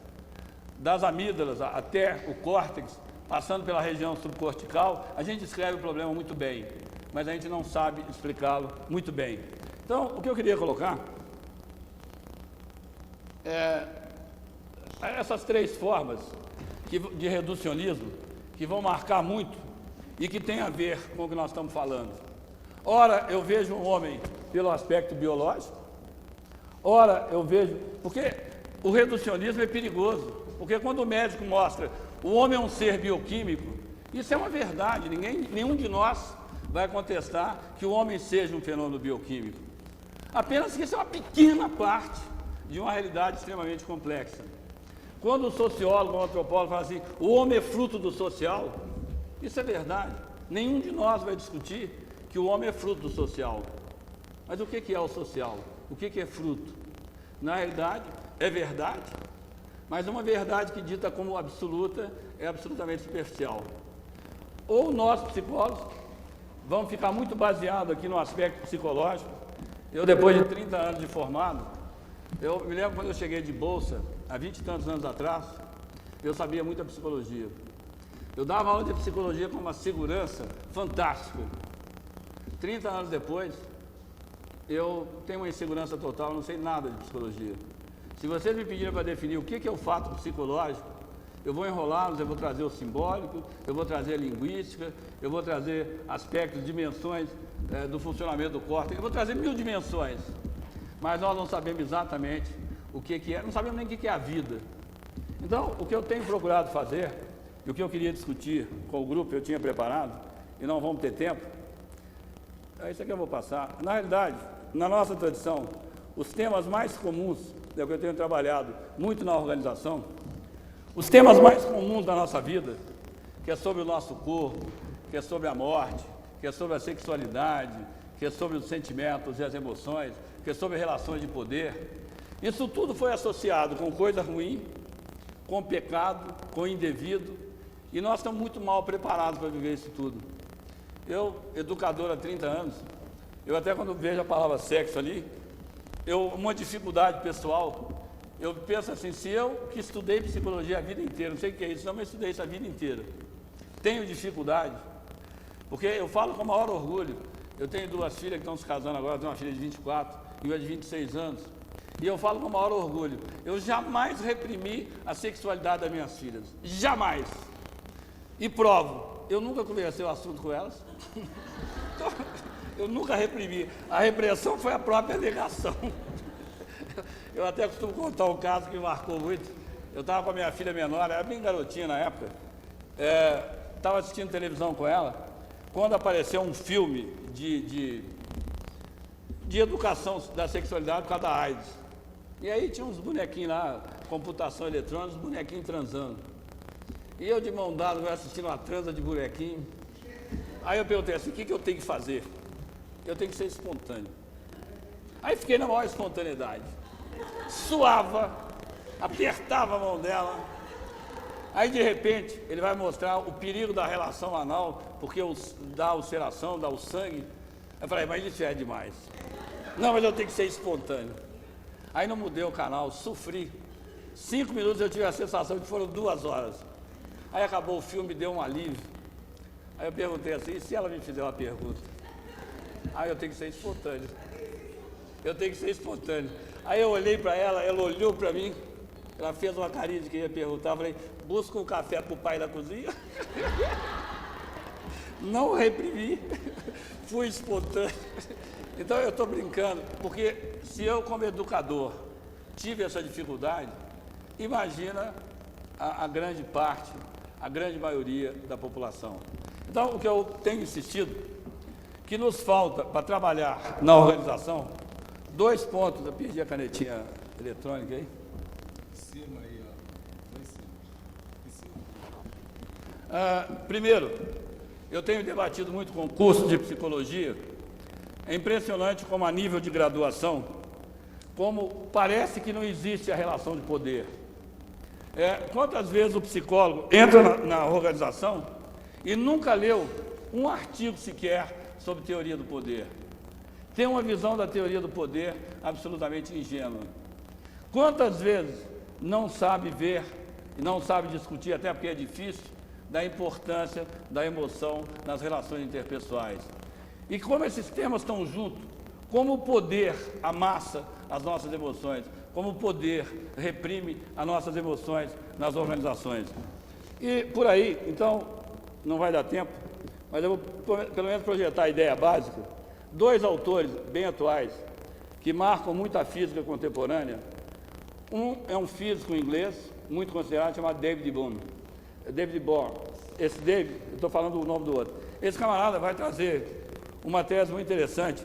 Das amígdalas até o córtex, passando pela região subcortical, a gente descreve o problema muito bem, mas a gente não sabe explicá-lo muito bem. Então, o que eu queria colocar é essas três formas de reducionismo que vão marcar muito e que tem a ver com o que nós estamos falando. Ora, eu vejo um homem pelo aspecto biológico, ora, eu vejo... Porque o reducionismo é perigoso, porque quando o médico mostra o homem é um ser bioquímico, isso é uma verdade, nenhum de nós vai contestar que o homem seja um fenômeno bioquímico. Apenas que isso é uma pequena parte de uma realidade extremamente complexa. Quando o sociólogo, o antropólogo fala assim, o homem é fruto do social, isso é verdade. Nenhum de nós vai discutir que o homem é fruto do social. Mas o que é o social? O que é fruto? Na realidade, é verdade, mas uma verdade que dita como absoluta é absolutamente superficial. Ou nós, psicólogos, vamos ficar muito baseados aqui no aspecto psicológico. Eu, depois de 30 anos de formado, eu me lembro quando eu cheguei de bolsa, há 20 e tantos anos atrás, eu sabia muita psicologia. Eu dava aula de psicologia com uma segurança fantástica. 30 anos depois, eu tenho uma insegurança total, não sei nada de psicologia. Se vocês me pedirem para definir o que é o fato psicológico, eu vou enrolá-los, eu vou trazer o simbólico, eu vou trazer a linguística, eu vou trazer aspectos, dimensões do funcionamento do córtex, eu vou trazer 1000 dimensões. Mas nós não sabemos exatamente o que é, não sabemos nem o que é a vida. Então, o que eu tenho procurado fazer, e o que eu queria discutir com o grupo, eu tinha preparado, e não vamos ter tempo, é isso aqui eu vou passar. Na realidade, na nossa tradição, os temas mais comuns, é o que eu tenho trabalhado muito na organização, os temas mais comuns da nossa vida, que é sobre o nosso corpo, que é sobre a morte, que é sobre a sexualidade, que é sobre os sentimentos e as emoções, que é sobre relações de poder, isso tudo foi associado com coisa ruim, com pecado, com indevido, e nós estamos muito mal preparados para viver isso tudo. Eu, educador há 30 anos, eu até quando vejo a palavra sexo ali, uma dificuldade pessoal, eu penso assim, se eu que estudei psicologia a vida inteira, não sei o que é isso, não, mas estudei isso a vida inteira, tenho dificuldade, porque eu falo com o maior orgulho, eu tenho 2 filhas que estão se casando agora, eu tenho uma filha de 24 e uma de 26 anos, e eu falo com o maior orgulho, eu jamais reprimi a sexualidade das minhas filhas, jamais, e provo, eu nunca conversei o assunto com elas, eu nunca reprimi, a repressão foi a própria negação. Eu até costumo contar um caso que me marcou muito. Eu estava com a minha filha menor, era bem garotinha na época, estava assistindo televisão com ela, quando apareceu um filme de educação da sexualidade por causa da AIDS. E aí tinha uns bonequinhos lá, computação eletrônica, uns bonequinhos transando. E eu de mão dada, assistindo uma transa de bonequinho. Aí eu perguntei assim, o que eu tenho que fazer? Eu tenho que ser espontâneo. Aí fiquei na maior espontaneidade. Suava, apertava a mão dela. Aí de repente ele vai mostrar o perigo da relação anal, porque dá a ulceração, dá o sangue. Eu falei, mas isso é demais. Não, mas eu tenho que ser espontâneo. Aí não mudei o canal, sofri. 5 minutos eu tive a sensação de que foram 2 horas. Aí acabou o filme, deu um alívio. Aí eu perguntei assim, e se ela me fizer uma pergunta? Aí eu tenho que ser espontâneo. Eu tenho que ser espontâneo. Aí eu olhei para ela, ela olhou para mim, ela fez uma carinha de que ia perguntar, eu falei, busca um café para o pai da cozinha. Não reprimi, fui espontâneo. Então eu estou brincando, porque se eu como educador tive essa dificuldade, imagina a grande parte, a grande maioria da população. Então o que eu tenho insistido, que nos falta para trabalhar na organização, 2 pontos, eu perdi a canetinha eletrônica aí. Em cima aí, ó. Em cima. Primeiro, eu tenho debatido muito com o curso de psicologia, é impressionante como a nível de graduação, como parece que não existe a relação de poder. Quantas vezes o psicólogo entra na organização e nunca leu um artigo sequer sobre teoria do poder. Tem uma visão da teoria do poder absolutamente ingênua. Quantas vezes não sabe ver e não sabe discutir, até porque é difícil, da importância da emoção nas relações interpessoais. E como esses temas estão juntos, como o poder amassa as nossas emoções, como o poder reprime as nossas emoções nas organizações. E por aí, então, não vai dar tempo, mas eu vou pelo menos projetar a ideia básica. 2 autores bem atuais, que marcam muito a física contemporânea. Um é um físico inglês, muito considerado, chamado David Bohm. David Bohm. Esse David, eu estou falando o nome do outro. Esse camarada vai trazer uma tese muito interessante,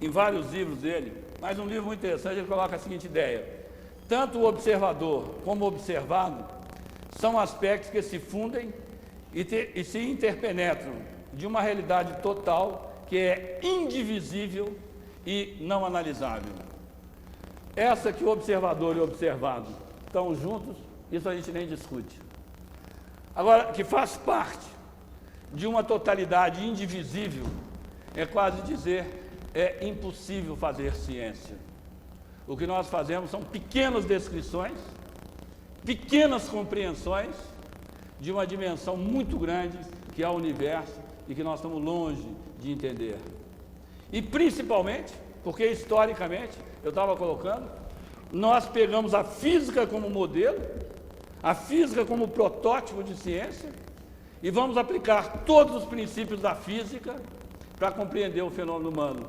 em vários livros dele, mas um livro muito interessante, ele coloca a seguinte ideia: tanto o observador como o observado são aspectos que se fundem e se interpenetram de uma realidade total que é indivisível e não analisável. Essa que o observador e o observado estão juntos, isso a gente nem discute. Agora, que faz parte de uma totalidade indivisível, é quase dizer, é impossível fazer ciência. O que nós fazemos são pequenas descrições, pequenas compreensões de uma dimensão muito grande que é o universo e que nós estamos longe de entender. E principalmente, porque historicamente, eu estava colocando, nós pegamos a física como modelo, a física como protótipo de ciência, e vamos aplicar todos os princípios da física para compreender o fenômeno humano.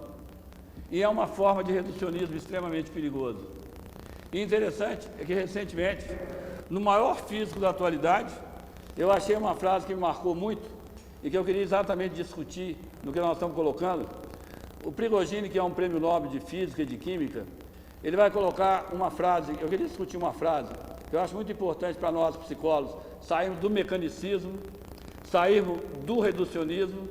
E é uma forma de reducionismo extremamente perigoso. E interessante é que recentemente no maior físico da atualidade, eu achei uma frase que me marcou muito e que eu queria exatamente discutir no que nós estamos colocando. O Prigogine, que é um prêmio Nobel de Física e de Química, ele vai colocar uma frase, eu queria discutir uma frase, que eu acho muito importante para nós psicólogos, sairmos do mecanicismo, sairmos do reducionismo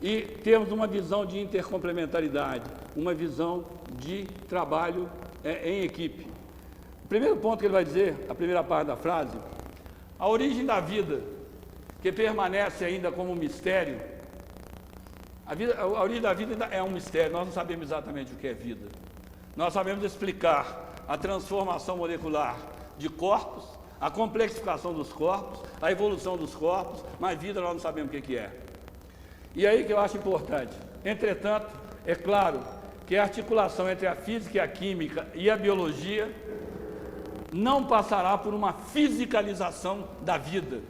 e termos uma visão de intercomplementaridade, uma visão de trabalho em equipe. O primeiro ponto que ele vai dizer, a primeira parte da frase, a origem da vida, que permanece ainda como um mistério, a origem da vida ainda é um mistério, nós não sabemos exatamente o que é vida. Nós sabemos explicar a transformação molecular de corpos, a complexificação dos corpos, a evolução dos corpos, mas vida nós não sabemos o que é. E aí que eu acho importante. Entretanto, é claro que a articulação entre a física e a química e a biologia não passará por uma fisicalização da vida.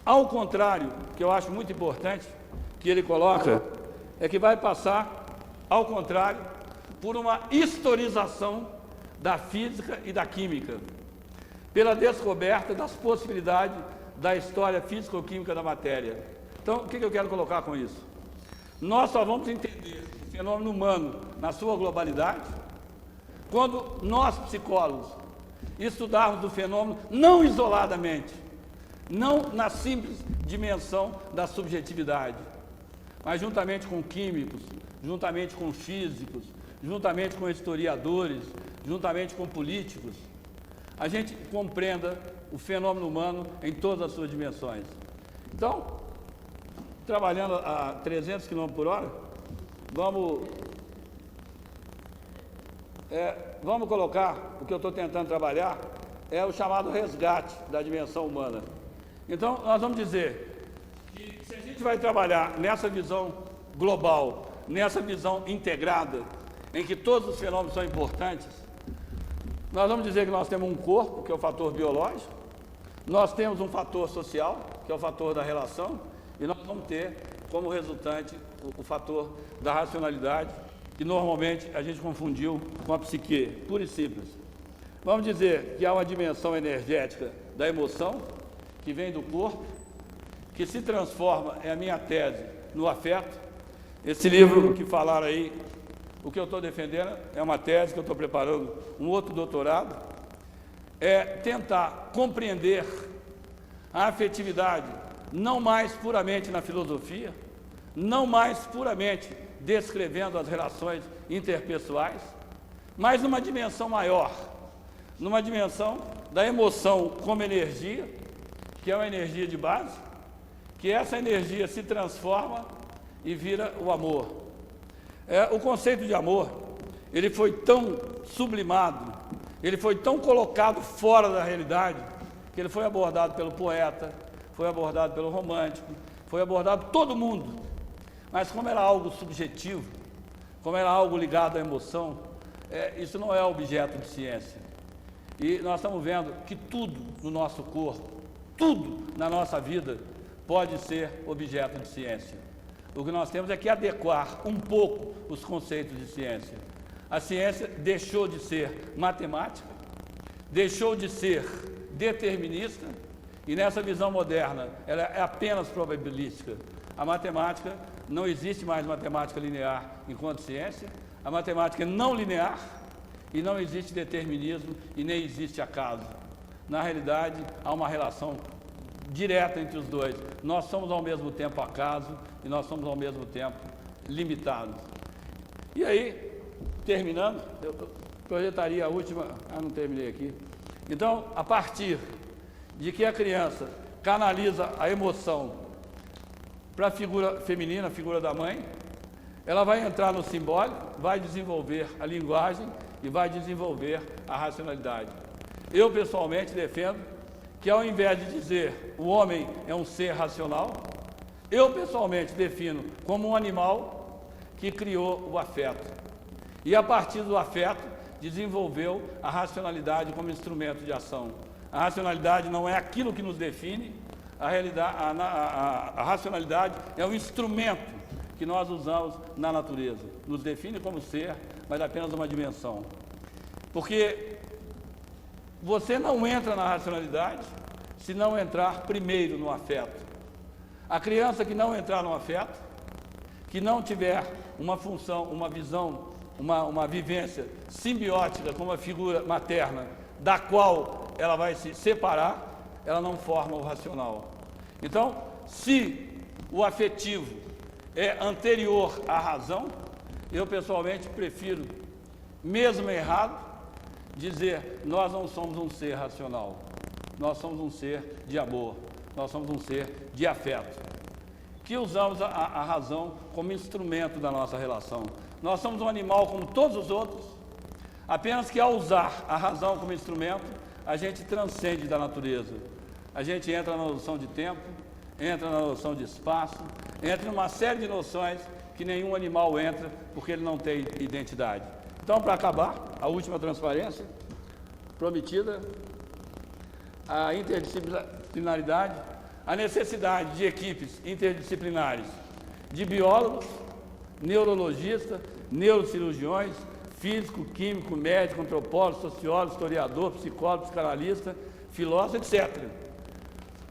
Ao contrário, que eu acho muito importante, que ele coloca, é que vai passar, ao contrário, por uma historização da física e da química, pela descoberta das possibilidades da história físico-química da matéria. Então, o que eu quero colocar com isso? Nós só vamos entender o fenômeno humano na sua globalidade quando nós, psicólogos, estudarmos o fenômeno não isoladamente, não na simples dimensão da subjetividade, mas juntamente com químicos, juntamente com físicos, juntamente com historiadores, juntamente com políticos, a gente compreenda o fenômeno humano em todas as suas dimensões. Então, trabalhando a 300 km por hora, vamos colocar, o que eu estou tentando trabalhar, é o chamado resgate da dimensão humana. Então, nós vamos dizer que se a gente vai trabalhar nessa visão global, nessa visão integrada, em que todos os fenômenos são importantes, nós vamos dizer que nós temos um corpo, que é o fator biológico, nós temos um fator social, que é o fator da relação, e nós vamos ter como resultante o fator da racionalidade, que normalmente a gente confundiu com a psique, pura e simples. Vamos dizer que há uma dimensão energética da emoção, que vem do corpo, que se transforma, é a minha tese, no afeto. Esse livro que falaram aí, o que eu estou defendendo é uma tese que eu estou preparando um outro doutorado, é tentar compreender a afetividade, não mais puramente na filosofia, não mais puramente descrevendo as relações interpessoais, mas numa dimensão maior, numa dimensão da emoção como energia, que é uma energia de base, que essa energia se transforma e vira o amor. O conceito de amor, ele foi tão sublimado, ele foi tão colocado fora da realidade, que ele foi abordado pelo poeta, foi abordado pelo romântico, foi abordado por todo mundo. Mas como era algo subjetivo, como era algo ligado à emoção, isso não é objeto de ciência. E nós estamos vendo que tudo no nosso corpo, tudo na nossa vida pode ser objeto de ciência. O que nós temos é que adequar um pouco os conceitos de ciência. A ciência deixou de ser matemática, deixou de ser determinista, e nessa visão moderna ela é apenas probabilística. A matemática, não existe mais matemática linear enquanto ciência, a matemática é não linear e não existe determinismo e nem existe acaso. Na realidade, há uma relação direta entre os dois. Nós somos ao mesmo tempo acaso e nós somos ao mesmo tempo limitados. E aí, terminando, eu projetaria a última... não terminei aqui. Então, a partir de que a criança canaliza a emoção para a figura feminina, a figura da mãe, ela vai entrar no simbólico, vai desenvolver a linguagem e vai desenvolver a racionalidade. Eu, pessoalmente, defendo que, ao invés de dizer o homem é um ser racional, eu, pessoalmente, defino como um animal que criou o afeto. E, a partir do afeto, desenvolveu a racionalidade como instrumento de ação. A racionalidade não é aquilo que nos define, a racionalidade é o instrumento que nós usamos na natureza. Nos define como ser, mas apenas uma dimensão. Porque Você não entra na racionalidade se não entrar primeiro no afeto. A criança que não entrar no afeto, que não tiver uma função, uma visão, uma vivência simbiótica com uma figura materna, da qual ela vai se separar, ela não forma o racional. Então, se o afetivo é anterior à razão, eu pessoalmente prefiro, mesmo errado, dizer: nós não somos um ser racional, nós somos um ser de amor, nós somos um ser de afeto, que usamos a razão como instrumento da nossa relação. Nós somos um animal como todos os outros, apenas que ao usar a razão como instrumento, a gente transcende da natureza. A gente entra na noção de tempo, entra na noção de espaço, entra em uma série de noções que nenhum animal entra, porque ele não tem identidade. Então, para acabar, a última transparência prometida, a interdisciplinaridade, a necessidade de equipes interdisciplinares, de biólogos, neurologistas, neurocirurgiões, físico, químico, médico, antropólogo, sociólogo, historiador, psicólogo, psicanalista, filósofo, etc.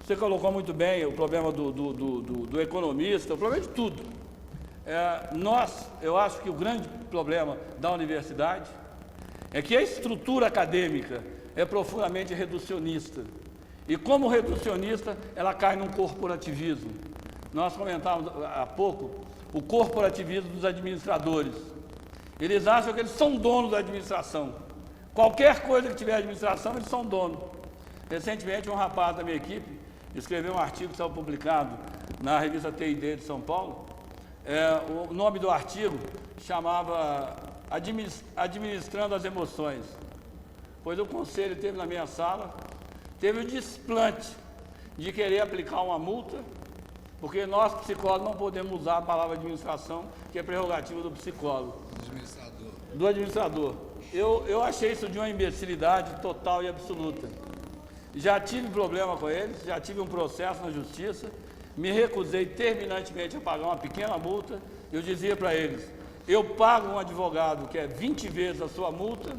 Você colocou muito bem o problema do economista, o problema de tudo. Eu acho que o grande problema da universidade é que a estrutura acadêmica é profundamente reducionista. E como reducionista, ela cai num corporativismo. Nós comentávamos há pouco o corporativismo dos administradores. Eles acham que eles são donos da administração. Qualquer coisa que tiver administração, eles são donos. Recentemente, um rapaz da minha equipe escreveu um artigo que saiu publicado na revista TID de São Paulo. O nome do artigo chamava Administrando as Emoções. Pois o conselho teve na minha sala, teve o desplante de querer aplicar uma multa, porque nós, psicólogos, não podemos usar a palavra administração, que é prerrogativa do psicólogo. Do administrador. Eu achei isso de uma imbecilidade total e absoluta. Já tive problema com eles, já tive um processo na justiça, me recusei terminantemente a pagar uma pequena multa. Eu dizia para eles: eu pago um advogado que é 20 vezes a sua multa,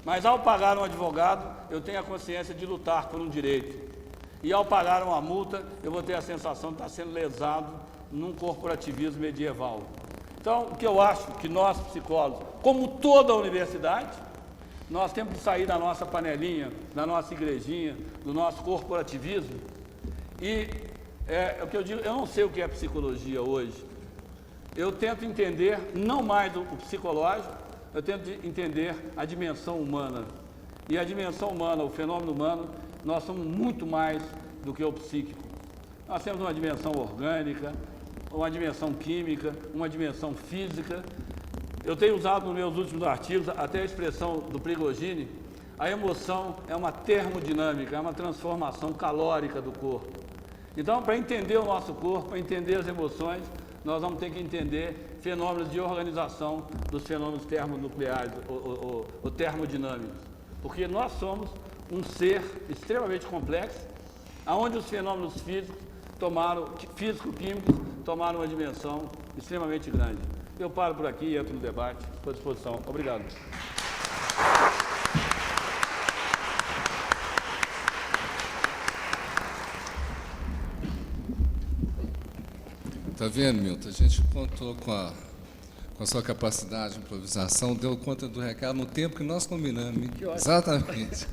mas ao pagar um advogado, eu tenho a consciência de lutar por um direito. E ao pagar uma multa, eu vou ter a sensação de estar sendo lesado num corporativismo medieval. Então, o que eu acho que nós, psicólogos, como toda a universidade, nós temos que sair da nossa panelinha, da nossa igrejinha, do nosso corporativismo. E o que eu digo, eu não sei o que é psicologia hoje. Eu tento entender, não mais o psicológico, eu tento entender a dimensão humana. E a dimensão humana, o fenômeno humano, nós somos muito mais do que o psíquico. Nós temos uma dimensão orgânica, uma dimensão química, uma dimensão física. Eu tenho usado nos meus últimos artigos até a expressão do Prigogine: a emoção é uma termodinâmica, é uma transformação calórica do corpo. Então, para entender o nosso corpo, para entender as emoções, nós vamos ter que entender fenômenos de organização dos fenômenos termonucleares ou termodinâmicos. Porque nós somos um ser extremamente complexo, onde os fenômenos físico-químicos tomaram uma dimensão extremamente grande. Eu paro por aqui e entro no debate. Estou à disposição. Obrigado. Está vendo, Milton? A gente contou com a sua capacidade de improvisação, deu conta do recado no tempo que nós combinamos. Exatamente.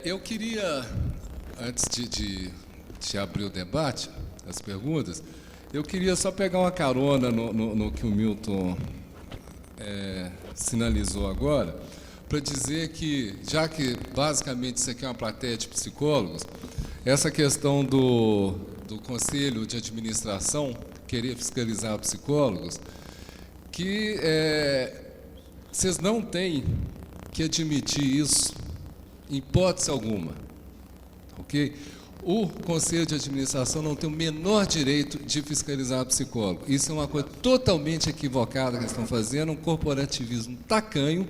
Eu queria, antes de abrir o debate, as perguntas, eu queria só pegar uma carona no que o Milton sinalizou agora, para dizer que, já que basicamente isso aqui é uma plateia de psicólogos, essa questão do Conselho de Administração querer fiscalizar psicólogos, que vocês não têm que admitir isso em hipótese alguma, ok? O Conselho de Administração não tem o menor direito de fiscalizar psicólogo. Isso é uma coisa totalmente equivocada que eles estão fazendo, um corporativismo tacanho,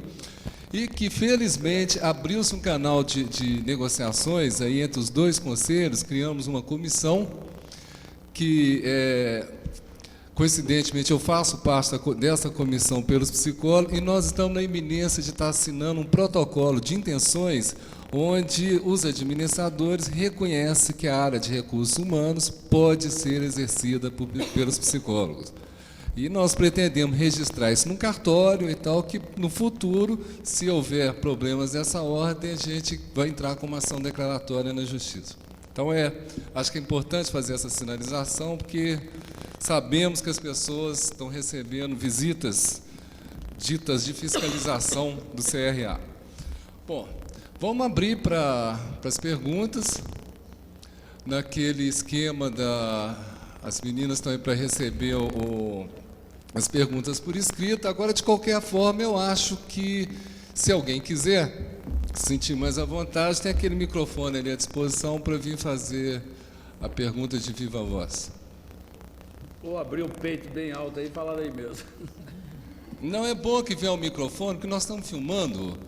e que, felizmente, abriu-se um canal de negociações aí entre os dois conselhos. Criamos uma comissão que Coincidentemente, eu faço parte dessa comissão pelos psicólogos e nós estamos na iminência de estar assinando um protocolo de intenções onde os administradores reconhecem que a área de recursos humanos pode ser exercida pelos psicólogos. E nós pretendemos registrar isso num cartório e tal, que no futuro, se houver problemas dessa ordem, a gente vai entrar com uma ação declaratória na Justiça. Então, acho que é importante fazer essa sinalização, porque sabemos que as pessoas estão recebendo visitas ditas de fiscalização do CRA. Bom, vamos abrir para as perguntas. Naquele esquema as meninas estão aí para receber as perguntas por escrito. Agora, de qualquer forma, eu acho que, se alguém quiser se sentir mais à vontade, tem aquele microfone ali à disposição para vir fazer a pergunta de viva voz. Ou abrir o peito bem alto aí e falar aí mesmo. Não é bom que venha o microfone, porque nós estamos filmando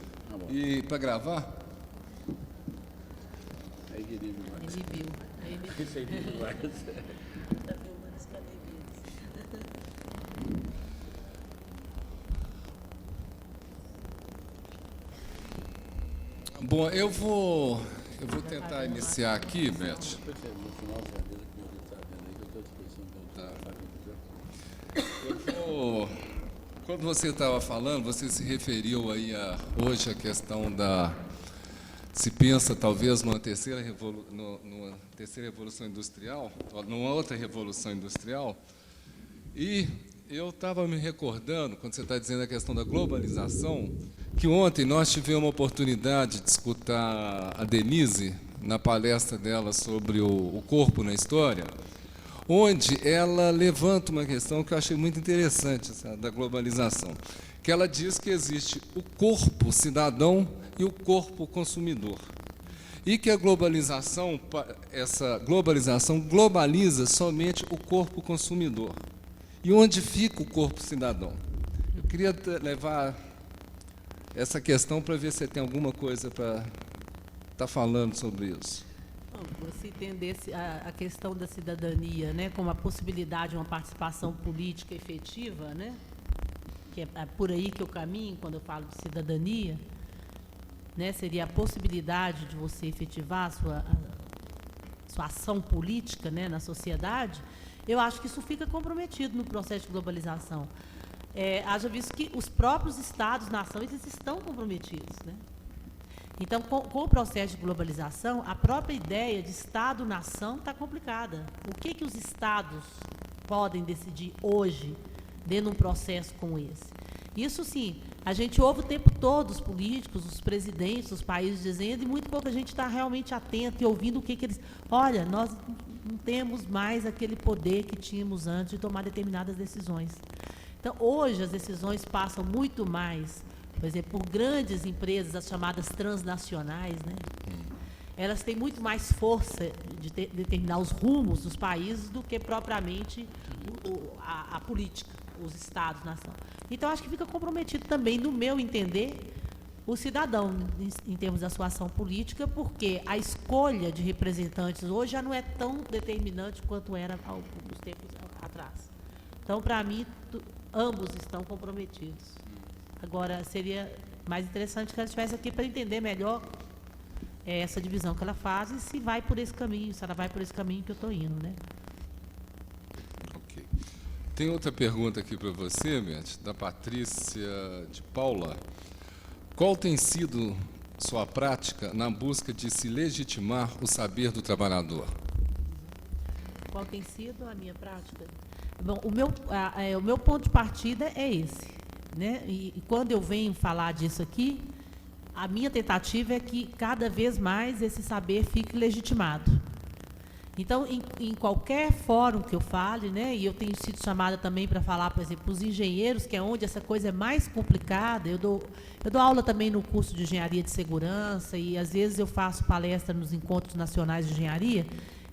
e para gravar. Aí que nível vai. Ele viu. Esse aí nível vai. Bom, eu vou tentar iniciar aqui, Beth. Quando você estava falando, você se referiu aí hoje à questão se pensa talvez numa terceira revolução industrial, ou numa outra revolução industrial, e eu estava me recordando, quando você está dizendo a questão da globalização, que ontem nós tivemos uma oportunidade de escutar a Denise na palestra dela sobre o corpo na história, onde ela levanta uma questão que eu achei muito interessante, da globalização, que ela diz que existe o corpo cidadão e o corpo consumidor, e que essa globalização globaliza somente o corpo consumidor. E onde fica o corpo cidadão? Eu queria levar essa questão para ver se você tem alguma coisa para estar falando sobre isso. Você entendesse a questão da cidadania, né, como a possibilidade de uma participação política efetiva, né, que é por aí que eu caminho quando eu falo de cidadania, né, seria a possibilidade de você efetivar a sua ação política, né, na sociedade. Eu acho que isso fica comprometido no processo de globalização. Haja visto que os próprios Estados-nações estão comprometidos, né? Então, com o processo de globalização, a própria ideia de Estado-nação está complicada. O que os Estados podem decidir hoje, dentro de um processo como esse? Isso, sim, a gente ouve o tempo todo os políticos, os presidentes dos países dizendo, e muito pouca gente está realmente atenta e ouvindo o que eles... Olha, nós não temos mais aquele poder que tínhamos antes de tomar determinadas decisões. Então, hoje, as decisões passam muito mais, por exemplo, por grandes empresas, as chamadas transnacionais, né? Elas têm muito mais força de determinar os rumos dos países do que propriamente a política, os Estados-nação. Então, acho que fica comprometido também, no meu entender, o cidadão, em termos da sua ação política, porque a escolha de representantes hoje já não é tão determinante quanto era nos tempos atrás. Então, para mim, ambos estão comprometidos. Agora, seria mais interessante que ela estivesse aqui para entender melhor essa divisão que ela faz e se vai por esse caminho, se ela vai por esse caminho que eu estou indo, né? Ok. Tem outra pergunta aqui para você, Beth, da Patrícia de Paula. Qual tem sido sua prática na busca de se legitimar o saber do trabalhador? Qual tem sido a minha prática? Bom, o meu ponto de partida é esse, né? E quando eu venho falar disso aqui, a minha tentativa é que cada vez mais esse saber fique legitimado. Então, em qualquer fórum que eu fale, né, e eu tenho sido chamada também para falar, por exemplo, os engenheiros, que é onde essa coisa é mais complicada. Eu dou aula também no curso de engenharia de segurança e, às vezes, eu faço palestra nos encontros nacionais de engenharia.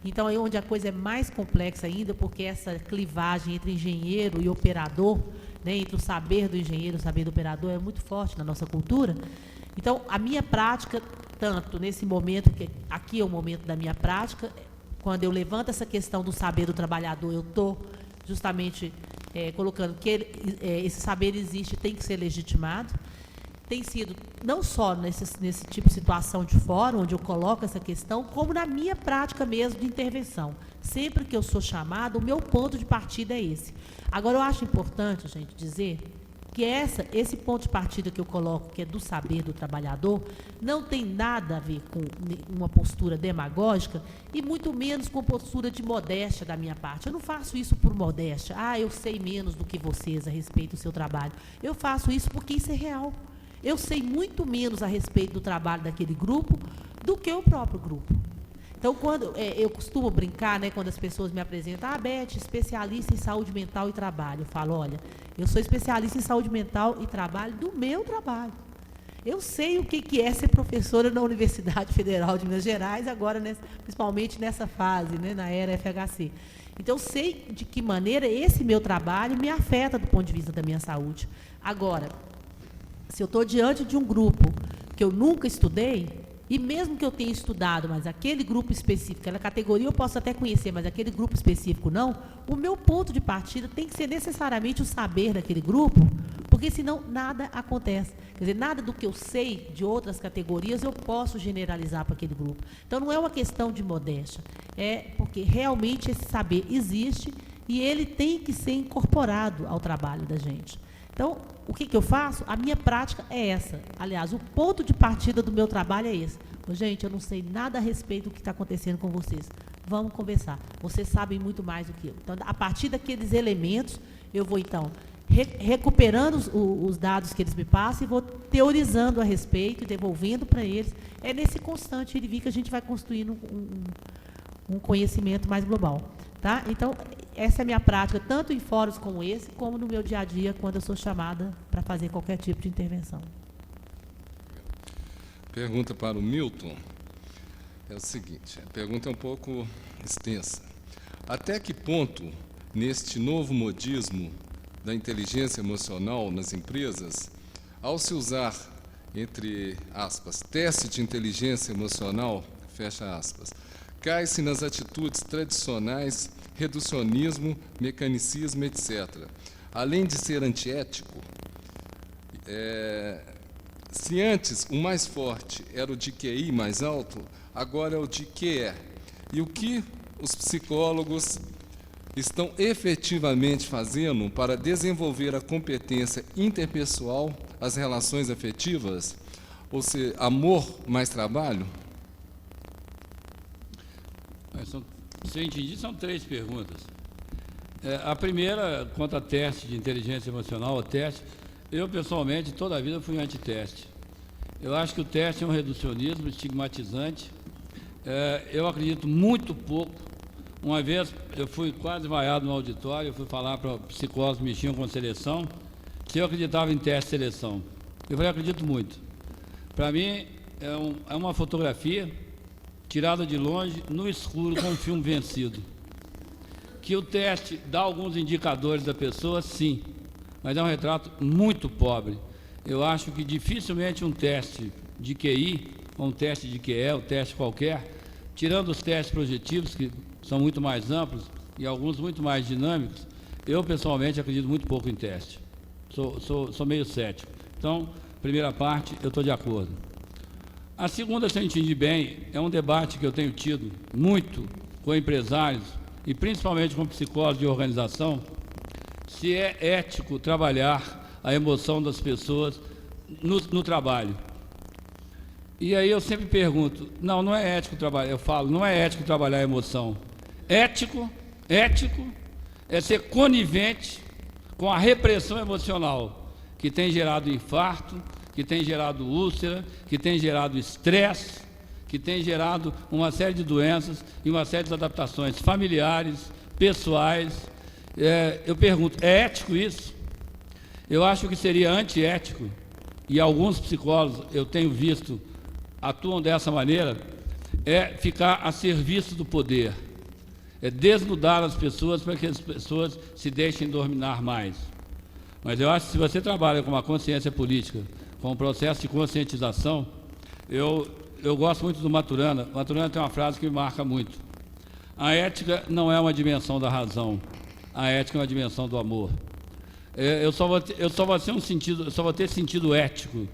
Então, é onde a coisa é mais complexa ainda, porque essa clivagem entre engenheiro e operador, né, entre o saber do engenheiro e o saber do operador, é muito forte na nossa cultura. Então, a minha prática, tanto nesse momento, que aqui é o momento da minha prática, quando eu levanto essa questão do saber do trabalhador, eu estou justamente colocando que esse saber existe, tem que ser legitimado. Tem sido não só nesse tipo de situação de fórum, onde eu coloco essa questão, como na minha prática mesmo de intervenção. Sempre que eu sou chamada, o meu ponto de partida é esse. Agora, eu acho importante, gente, dizer que esse ponto de partida que eu coloco, que é do saber do trabalhador, não tem nada a ver com uma postura demagógica e muito menos com postura de modéstia da minha parte. Eu não faço isso por modéstia. Eu sei menos do que vocês a respeito do seu trabalho. Eu faço isso porque isso é real. Eu sei muito menos a respeito do trabalho daquele grupo do que o próprio grupo. Então, quando eu costumo brincar, né, quando as pessoas me apresentam, Beth, especialista em saúde mental e trabalho. Eu falo, olha, eu sou especialista em saúde mental e trabalho do meu trabalho. Eu sei o que é ser professora na Universidade Federal de Minas Gerais, agora, principalmente nessa fase, né, na era FHC. Então, eu sei de que maneira esse meu trabalho me afeta do ponto de vista da minha saúde. Agora, se eu estou diante de um grupo que eu nunca estudei, e mesmo que eu tenha estudado, mas aquele grupo específico, aquela categoria eu posso até conhecer, mas aquele grupo específico não, o meu ponto de partida tem que ser necessariamente o saber daquele grupo, porque senão nada acontece. Quer dizer, nada do que eu sei de outras categorias eu posso generalizar para aquele grupo. Então, não é uma questão de modéstia, é porque realmente esse saber existe e ele tem que ser incorporado ao trabalho da gente. Então, o que eu faço? A minha prática é essa. Aliás, o ponto de partida do meu trabalho é esse. Gente, eu não sei nada a respeito do que está acontecendo com vocês. Vamos conversar. Vocês sabem muito mais do que eu. Então, a partir daqueles elementos, eu vou, então, recuperando os dados que eles me passam e vou teorizando a respeito, devolvendo para eles. É nesse constante ir e vir que a gente vai construindo um conhecimento mais global. Tá? Então, essa é a minha prática, tanto em fóruns como esse, como no meu dia a dia, quando eu sou chamada para fazer qualquer tipo de intervenção. Pergunta para o Milton é o seguinte, a pergunta é um pouco extensa. Até que ponto, neste novo modismo da inteligência emocional nas empresas, ao se usar, entre aspas, teste de inteligência emocional, fecha aspas, cai-se nas atitudes tradicionais, reducionismo, mecanicismo, etc. Além de ser antiético, se antes o mais forte era o de QI mais alto, agora é o de QE. E o que os psicólogos estão efetivamente fazendo para desenvolver a competência interpessoal, as relações afetivas, ou seja, amor mais trabalho? Se eu entendi, são 3 perguntas. A primeira, quanto a teste de inteligência emocional, o teste, eu, pessoalmente, toda a vida fui antiteste. Eu acho que o teste é um reducionismo estigmatizante. Eu acredito muito pouco. Uma vez, eu fui quase vaiado no auditório, eu fui falar para psicólogos que mexiam com seleção, se eu acreditava em teste de seleção. Eu falei, acredito muito. Para mim, é uma fotografia tirada de longe, no escuro, com um filme vencido. Que o teste dá alguns indicadores da pessoa, sim, mas é um retrato muito pobre. Eu acho que dificilmente um teste de QI, ou um teste de QE, um teste qualquer, tirando os testes projetivos, que são muito mais amplos e alguns muito mais dinâmicos, eu, pessoalmente, acredito muito pouco em teste. Sou meio cético. Então, primeira parte, eu estou de acordo. A segunda, se eu entendi bem, é um debate que eu tenho tido muito com empresários e principalmente com psicólogos de organização, se é ético trabalhar a emoção das pessoas no trabalho. E aí eu sempre pergunto, não é ético trabalhar, eu falo, não é ético trabalhar a emoção. Ético é ser conivente com a repressão emocional, que tem gerado infarto, que tem gerado úlcera, que tem gerado estresse, que tem gerado uma série de doenças e uma série de adaptações familiares, pessoais. Eu pergunto, é ético isso? Eu acho que seria antiético, e alguns psicólogos, eu tenho visto, atuam dessa maneira, é ficar a serviço do poder, é desnudar as pessoas para que as pessoas se deixem dominar mais. Mas eu acho que se você trabalha com uma consciência política, com um processo de conscientização, eu gosto muito do Maturana. Maturana tem uma frase que me marca muito. A ética não é uma dimensão da razão. a ética é uma dimensão do amor. Eu só vou ter sentido ético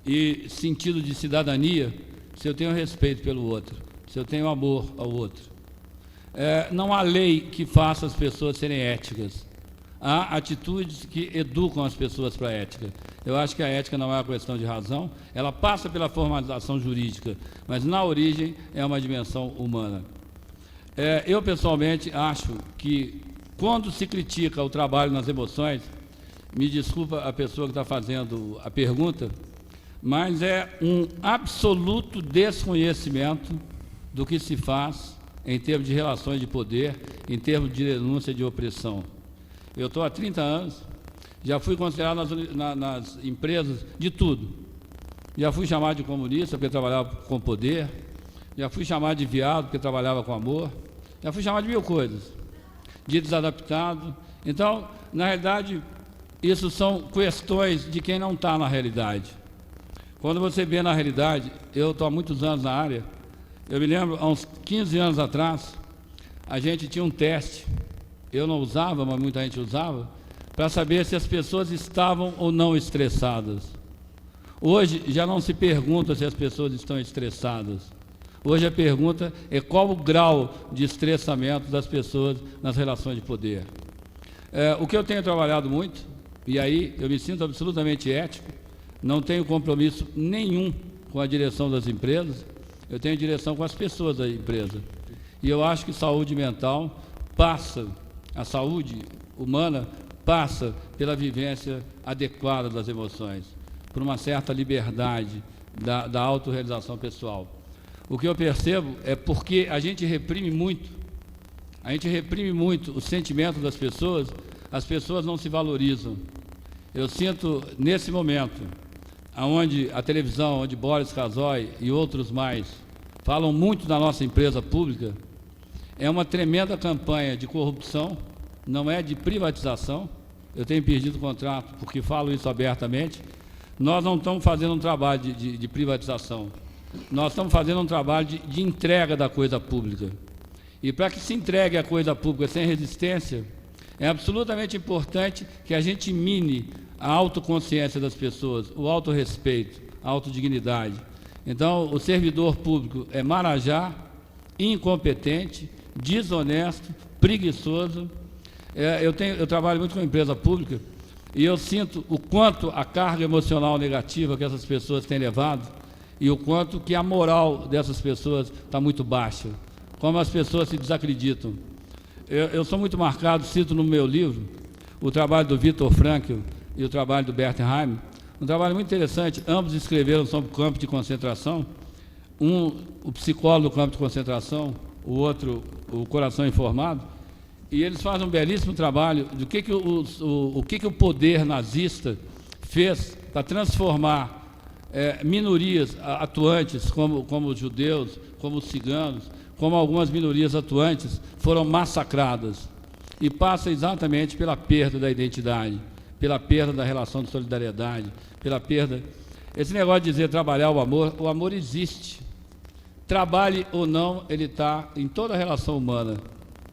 e sentido de cidadania se eu tenho respeito pelo outro, se eu tenho amor ao outro. Não há lei que faça as pessoas serem éticas. Há atitudes que educam as pessoas para a ética. Eu acho que a ética não é uma questão de razão, ela passa pela formalização jurídica, mas na origem é uma dimensão humana. Eu, pessoalmente, acho que quando se critica o trabalho nas emoções, me desculpa a pessoa que está fazendo a pergunta, mas é um absoluto desconhecimento do que se faz em termos de relações de poder, em termos de denúncia de opressão. Eu estou há 30 anos, já fui considerado nas empresas de tudo. Já fui chamado de comunista porque trabalhava com poder, já fui chamado de viado porque trabalhava com amor, já fui chamado de mil coisas, de desadaptado. Então, na realidade, isso são questões de quem não está na realidade. Quando você vê na realidade, eu estou há muitos anos na área, eu me lembro, há uns 15 anos atrás, a gente tinha um teste, eu não usava, mas muita gente usava, para saber se as pessoas estavam ou não estressadas. Hoje já não se pergunta se as pessoas estão estressadas. Hoje a pergunta é qual o grau de estressamento das pessoas nas relações de poder. O que eu tenho trabalhado muito, e aí eu me sinto absolutamente ético, não tenho compromisso nenhum com a direção das empresas, eu tenho direção com as pessoas da empresa. E eu acho que saúde mental passa, a saúde humana passa pela vivência adequada das emoções, por uma certa liberdade da autorrealização pessoal. O que eu percebo é porque a gente reprime muito o sentimento das pessoas, as pessoas não se valorizam. Eu sinto, nesse momento, onde a televisão, onde Boris Casoy e outros mais falam muito da nossa empresa pública, é uma tremenda campanha de corrupção, não é de privatização. Eu tenho perdido o contrato porque falo isso abertamente. Nós não estamos fazendo um trabalho de privatização, nós estamos fazendo um trabalho de entrega da coisa pública. E para que se entregue a coisa pública sem resistência, é absolutamente importante que a gente mine a autoconsciência das pessoas, o autorrespeito, a autodignidade. Então, o servidor público é marajá, incompetente, desonesto, preguiçoso. Eu trabalho muito com empresa pública e eu sinto o quanto a carga emocional negativa que essas pessoas têm levado e o quanto que a moral dessas pessoas está muito baixa, como as pessoas se desacreditam. Eu sou muito marcado, cito no meu livro, o trabalho do Viktor Frankl e o trabalho do Bert Hellinger, um trabalho muito interessante, ambos escreveram sobre o campo de concentração, o psicólogo do campo de concentração, o outro, o coração informado, e eles fazem um belíssimo trabalho do que o poder nazista fez para transformar minorias atuantes, como os judeus, como os ciganos, como algumas minorias atuantes, foram massacradas. E passa exatamente pela perda da identidade, pela perda da relação de solidariedade, pela perda... Esse negócio de dizer trabalhar o amor existe. Trabalhe ou não, ele está em toda a relação humana.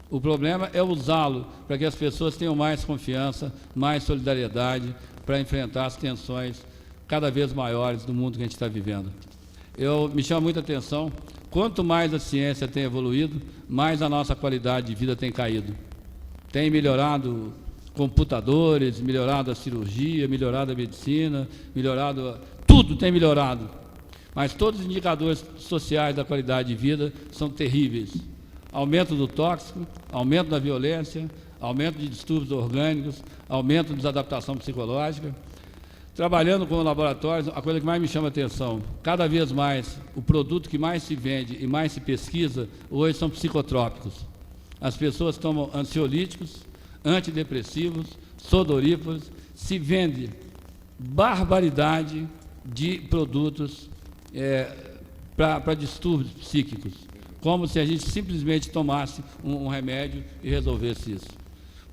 O problema é usá-lo para que as pessoas tenham mais confiança, mais solidariedade, para enfrentar as tensões cada vez maiores do mundo que a gente está vivendo. Me chama muita atenção, quanto mais a ciência tem evoluído, mais a nossa qualidade de vida tem caído. Tem melhorado computadores, melhorado a cirurgia, melhorado a medicina, tudo tem melhorado. Mas todos os indicadores sociais da qualidade de vida são terríveis. Aumento do tóxico, aumento da violência, aumento de distúrbios orgânicos, aumento de desadaptação psicológica. Trabalhando com laboratórios, a coisa que mais me chama a atenção, cada vez mais, o produto que mais se vende e mais se pesquisa, hoje são psicotrópicos. As pessoas tomam ansiolíticos, antidepressivos, sodoríferos, se vende barbaridade de produtos para distúrbios psíquicos, como se a gente simplesmente tomasse um remédio e resolvesse isso,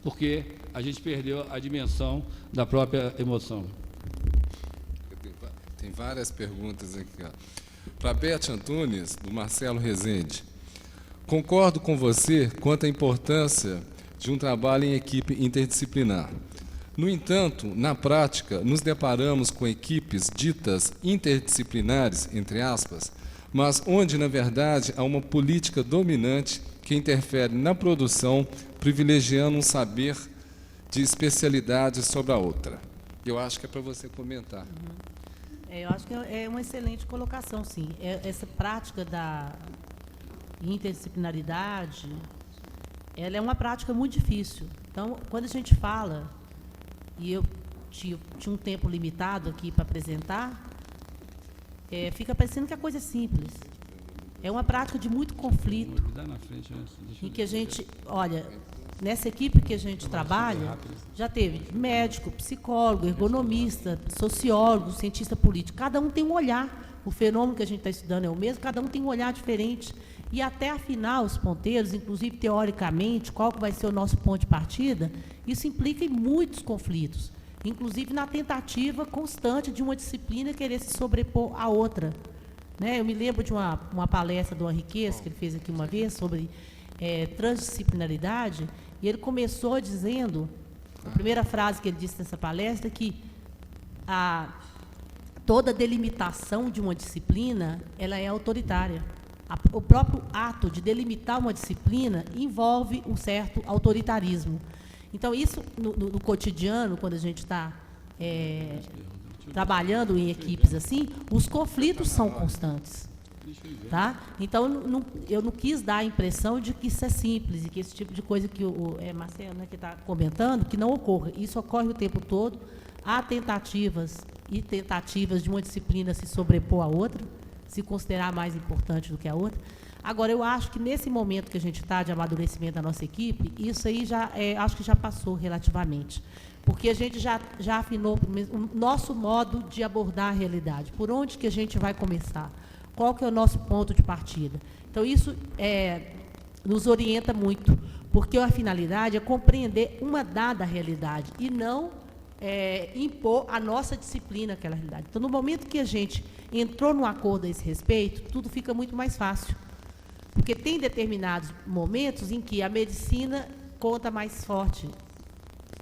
porque a gente perdeu a dimensão da própria emoção. Tem várias perguntas aqui. Para Beth Antunes, do Marcelo Rezende. Concordo com você quanto à importância de um trabalho em equipe interdisciplinar. No entanto, na prática, nos deparamos com equipes ditas interdisciplinares, entre aspas, mas onde, na verdade, há uma política dominante que interfere na produção, privilegiando um saber de especialidade sobre a outra. Eu acho que é para você comentar. Eu acho que é uma excelente colocação, sim. Essa prática da interdisciplinaridade, ela é uma prática muito difícil. Então, quando a gente fala, e eu tinha um tempo limitado aqui para apresentar, fica parecendo que a coisa é simples. É uma prática de muito conflito, em que a gente, olha, nessa equipe que a gente trabalha, já teve médico, psicólogo, ergonomista, sociólogo, cientista político. Cada um tem um olhar. O fenômeno que a gente está estudando é o mesmo, cada um tem um olhar diferente. E até afinar os ponteiros, inclusive teoricamente, qual que vai ser o nosso ponto de partida, isso implica em muitos conflitos, inclusive na tentativa constante de uma disciplina querer se sobrepor à outra. Né? Eu me lembro de uma palestra do Henriquez, que ele fez aqui uma vez, sobre transdisciplinaridade, e ele começou dizendo, a primeira frase que ele disse nessa palestra, que toda delimitação de uma disciplina, ela é autoritária. O próprio ato de delimitar uma disciplina envolve um certo autoritarismo. Então, isso, no cotidiano, quando a gente está trabalhando em equipes assim, os conflitos são constantes. Tá? Então, eu não quis dar a impressão de que isso é simples, e que esse tipo de coisa que o Marcelo, né, que está comentando, que não ocorra. Isso ocorre o tempo todo. Há tentativas de uma disciplina se sobrepor à outra, se considerar mais importante do que a outra. Agora, eu acho que nesse momento que a gente está de amadurecimento da nossa equipe, isso aí acho que já passou relativamente. Porque a gente já afinou o nosso modo de abordar a realidade. Por onde que a gente vai começar? Qual que é o nosso ponto de partida? Então, isso nos orienta muito, porque a finalidade é compreender uma dada realidade e não impor a nossa disciplina àquela realidade. Então, no momento que a gente entrou num acordo a esse respeito, tudo fica muito mais fácil. Porque tem determinados momentos em que a medicina conta mais forte,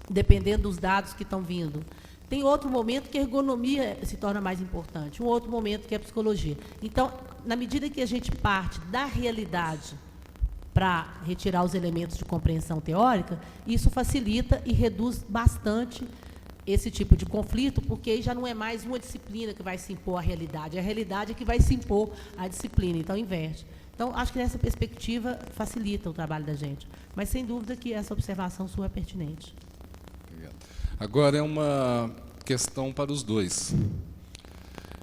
dependendo dos dados que estão vindo. Tem outro momento que a ergonomia se torna mais importante, um outro momento que é a psicologia. Então, na medida que a gente parte da realidade para retirar os elementos de compreensão teórica, isso facilita e reduz bastante esse tipo de conflito, porque aí já não é mais uma disciplina que vai se impor à realidade, é a realidade que vai se impor à disciplina, então inverte. Então, acho que nessa perspectiva facilita o trabalho da gente, mas sem dúvida que essa observação sua é pertinente. Agora é uma questão para os dois.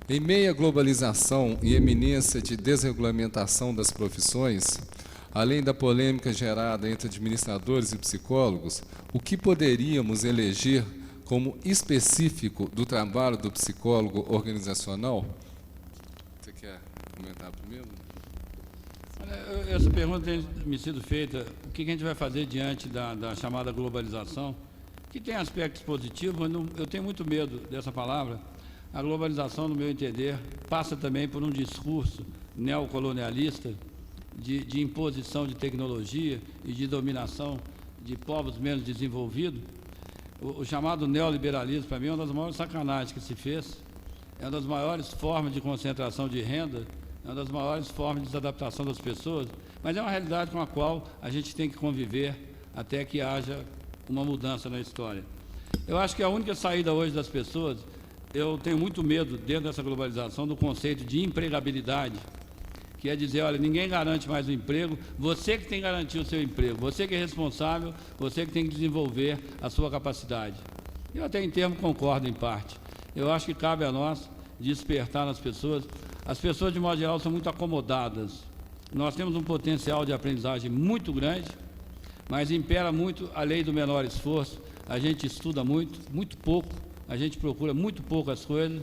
Em meio à globalização e eminência de desregulamentação das profissões, além da polêmica gerada entre administradores e psicólogos, o que poderíamos eleger como específico do trabalho do psicólogo organizacional? Você quer comentar primeiro? Essa pergunta tem me sido feita, o que a gente vai fazer diante da chamada globalização, que tem aspectos positivos, mas eu tenho muito medo dessa palavra. A globalização, no meu entender, passa também por um discurso neocolonialista de imposição de tecnologia e de dominação de povos menos desenvolvidos. O chamado neoliberalismo, para mim, é uma das maiores sacanagens que se fez, é uma das maiores formas de concentração de renda, é uma das maiores formas de desadaptação das pessoas, mas é uma realidade com a qual a gente tem que conviver até que haja uma mudança na história. Eu acho que a única saída hoje das pessoas, eu tenho muito medo, dentro dessa globalização, do conceito de empregabilidade, que é dizer, olha, ninguém garante mais o emprego, você que tem que garantir o seu emprego, você que é responsável, você que tem que desenvolver a sua capacidade. Eu até em termo concordo em parte. Eu acho que cabe a nós despertar nas pessoas. As pessoas, de modo geral, são muito acomodadas. Nós temos um potencial de aprendizagem muito grande, mas impera muito a lei do menor esforço. A gente estuda muito pouco, a gente procura muito pouco as coisas.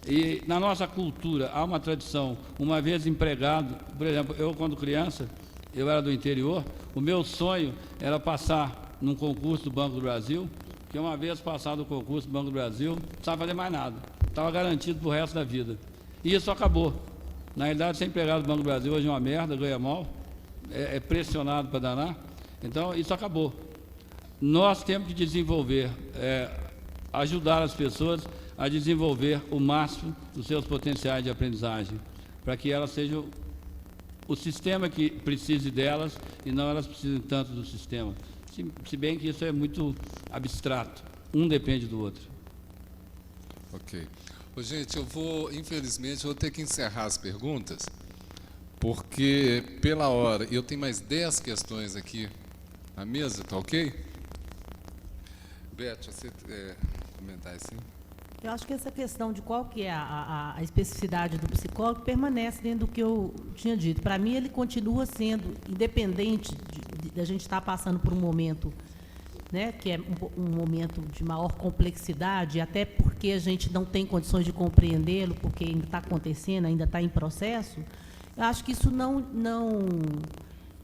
E na nossa cultura há uma tradição, uma vez empregado, por exemplo, eu quando criança, eu era do interior, o meu sonho era passar num concurso do Banco do Brasil, que uma vez passado o concurso do Banco do Brasil, não precisava fazer mais nada, estava garantido para o resto da vida. E isso acabou. Na realidade, ser empregado do Banco do Brasil hoje é uma merda, ganha mal, é pressionado para danar, então isso acabou. nós temos que desenvolver, ajudar as pessoas a desenvolver o máximo dos seus potenciais de aprendizagem, para que elas sejam o sistema que precise delas e não elas precisem tanto do sistema. Se bem que isso é muito abstrato, um depende do outro. Ok. Ô, gente, infelizmente, eu vou ter que encerrar as perguntas, porque, pela hora, eu tenho mais 10 questões aqui na mesa, tá ok? Beth, você comentar assim? Eu acho que essa questão de qual que é a especificidade do psicólogo permanece dentro do que eu tinha dito. Para mim, ele continua sendo, independente de a gente estar passando por um momento, né, que é um momento de maior complexidade, até porque a gente não tem condições de compreendê-lo, porque ainda está acontecendo, ainda está em processo. Eu acho que isso não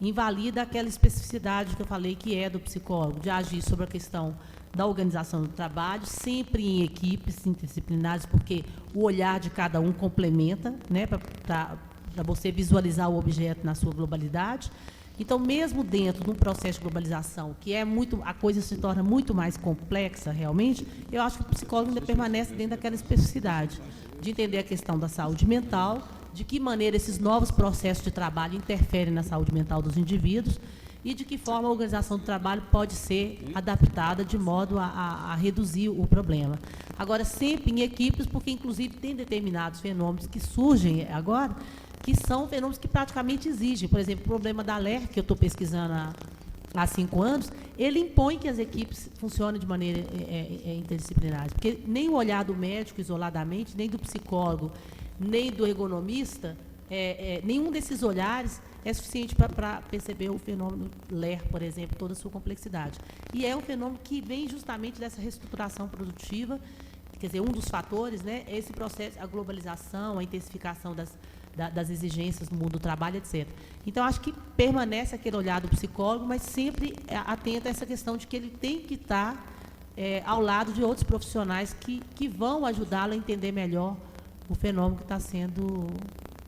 invalida aquela especificidade que eu falei que é do psicólogo, de agir sobre a questão da organização do trabalho, sempre em equipes interdisciplinares, porque o olhar de cada um complementa, né, para você visualizar o objeto na sua globalidade. Então, mesmo dentro de um processo de globalização, que a coisa se torna muito mais complexa realmente, eu acho que o psicólogo ainda permanece dentro daquela especificidade, de entender a questão da saúde mental, de que maneira esses novos processos de trabalho interferem na saúde mental dos indivíduos e de que forma a organização do trabalho pode ser adaptada de modo a reduzir o problema. Agora, sempre em equipes, porque, inclusive, tem determinados fenômenos que surgem agora, que são fenômenos que praticamente exigem. Por exemplo, o problema da LER, que eu estou pesquisando há 5 anos, ele impõe que as equipes funcionem de maneira interdisciplinar, porque nem o olhar do médico isoladamente, nem do psicólogo, nem do ergonomista, nenhum desses olhares é suficiente para perceber o fenômeno LER, por exemplo, toda a sua complexidade. E é um fenômeno que vem justamente dessa reestruturação produtiva, quer dizer, um dos fatores, né, é esse processo, a globalização, a intensificação das exigências no mundo do trabalho, etc. Então, acho que permanece aquele olhar do psicólogo, mas sempre atento a essa questão de que ele tem que estar ao lado de outros profissionais que vão ajudá-lo a entender melhor o fenômeno que está sendo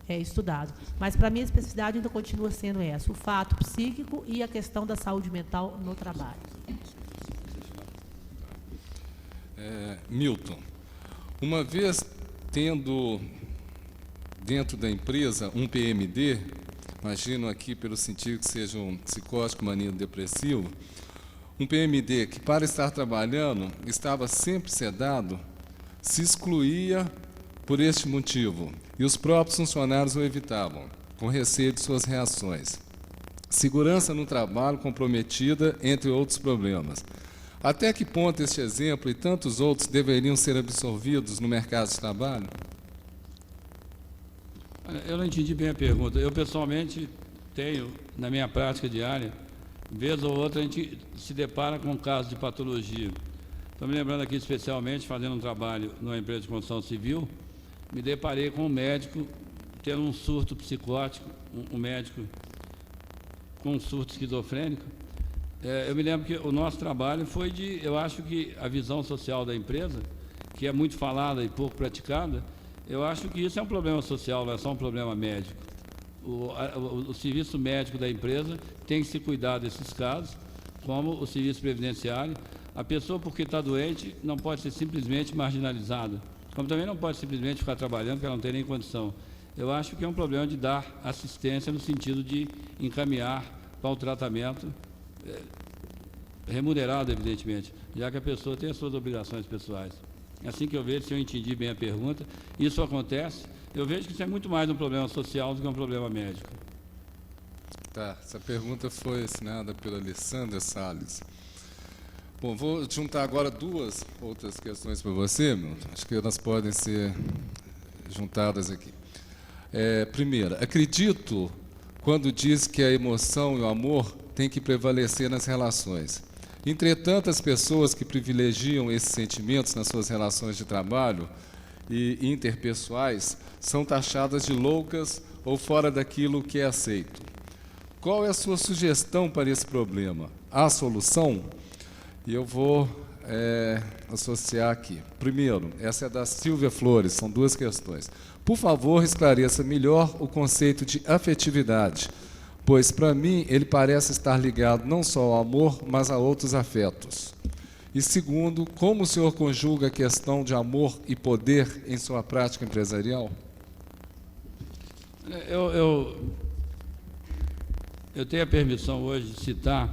estudado. Mas, para mim, a especificidade ainda continua sendo essa, o fato psíquico e a questão da saúde mental no trabalho. Milton, uma vez tendo dentro da empresa um PMD, imagino aqui pelo sentido que seja um psicótico maníaco-depressivo, um PMD que, para estar trabalhando, estava sempre sedado, se excluía por este motivo, e os próprios funcionários o evitavam, com receio de suas reações. Segurança no trabalho comprometida, entre outros problemas. Até que ponto este exemplo e tantos outros deveriam ser absorvidos no mercado de trabalho? Eu não entendi bem a pergunta. Eu, pessoalmente, tenho, na minha prática diária, vez ou outra a gente se depara com um caso de patologia. Estou me lembrando aqui, especialmente, fazendo um trabalho numa empresa de construção civil, me deparei com um médico tendo um surto psicótico, um médico com um surto esquizofrênico. Eu me lembro que o nosso trabalho foi eu acho que a visão social da empresa, que é muito falada e pouco praticada, eu acho que isso é um problema social, não é só um problema médico. O serviço médico da empresa tem que se cuidar desses casos, como o serviço previdenciário. A pessoa, porque está doente, não pode ser simplesmente marginalizada, como também não pode simplesmente ficar trabalhando, porque ela não tem nem condição. Eu acho que é um problema de dar assistência no sentido de encaminhar para o tratamento remunerado, evidentemente, já que a pessoa tem as suas obrigações pessoais. É assim que eu vejo, se eu entendi bem a pergunta, isso acontece, eu vejo que isso é muito mais um problema social do que um problema médico. Tá, essa pergunta foi assinada pela Alessandra Salles. Bom, vou juntar agora 2 outras questões para você, Milton. Acho que elas podem ser juntadas aqui. Primeira, acredito quando diz que a emoção e o amor têm que prevalecer nas relações. Entretanto, as pessoas que privilegiam esses sentimentos nas suas relações de trabalho e interpessoais são taxadas de loucas ou fora daquilo que é aceito. Qual é a sua sugestão para esse problema? Há solução? E eu vou associar aqui. Primeiro, essa é da Silvia Flores, são 2 questões. Por favor, esclareça melhor o conceito de afetividade, pois, para mim, ele parece estar ligado não só ao amor, mas a outros afetos. E segundo, como o senhor conjuga a questão de amor e poder em sua prática empresarial? Eu tenho a permissão hoje de citar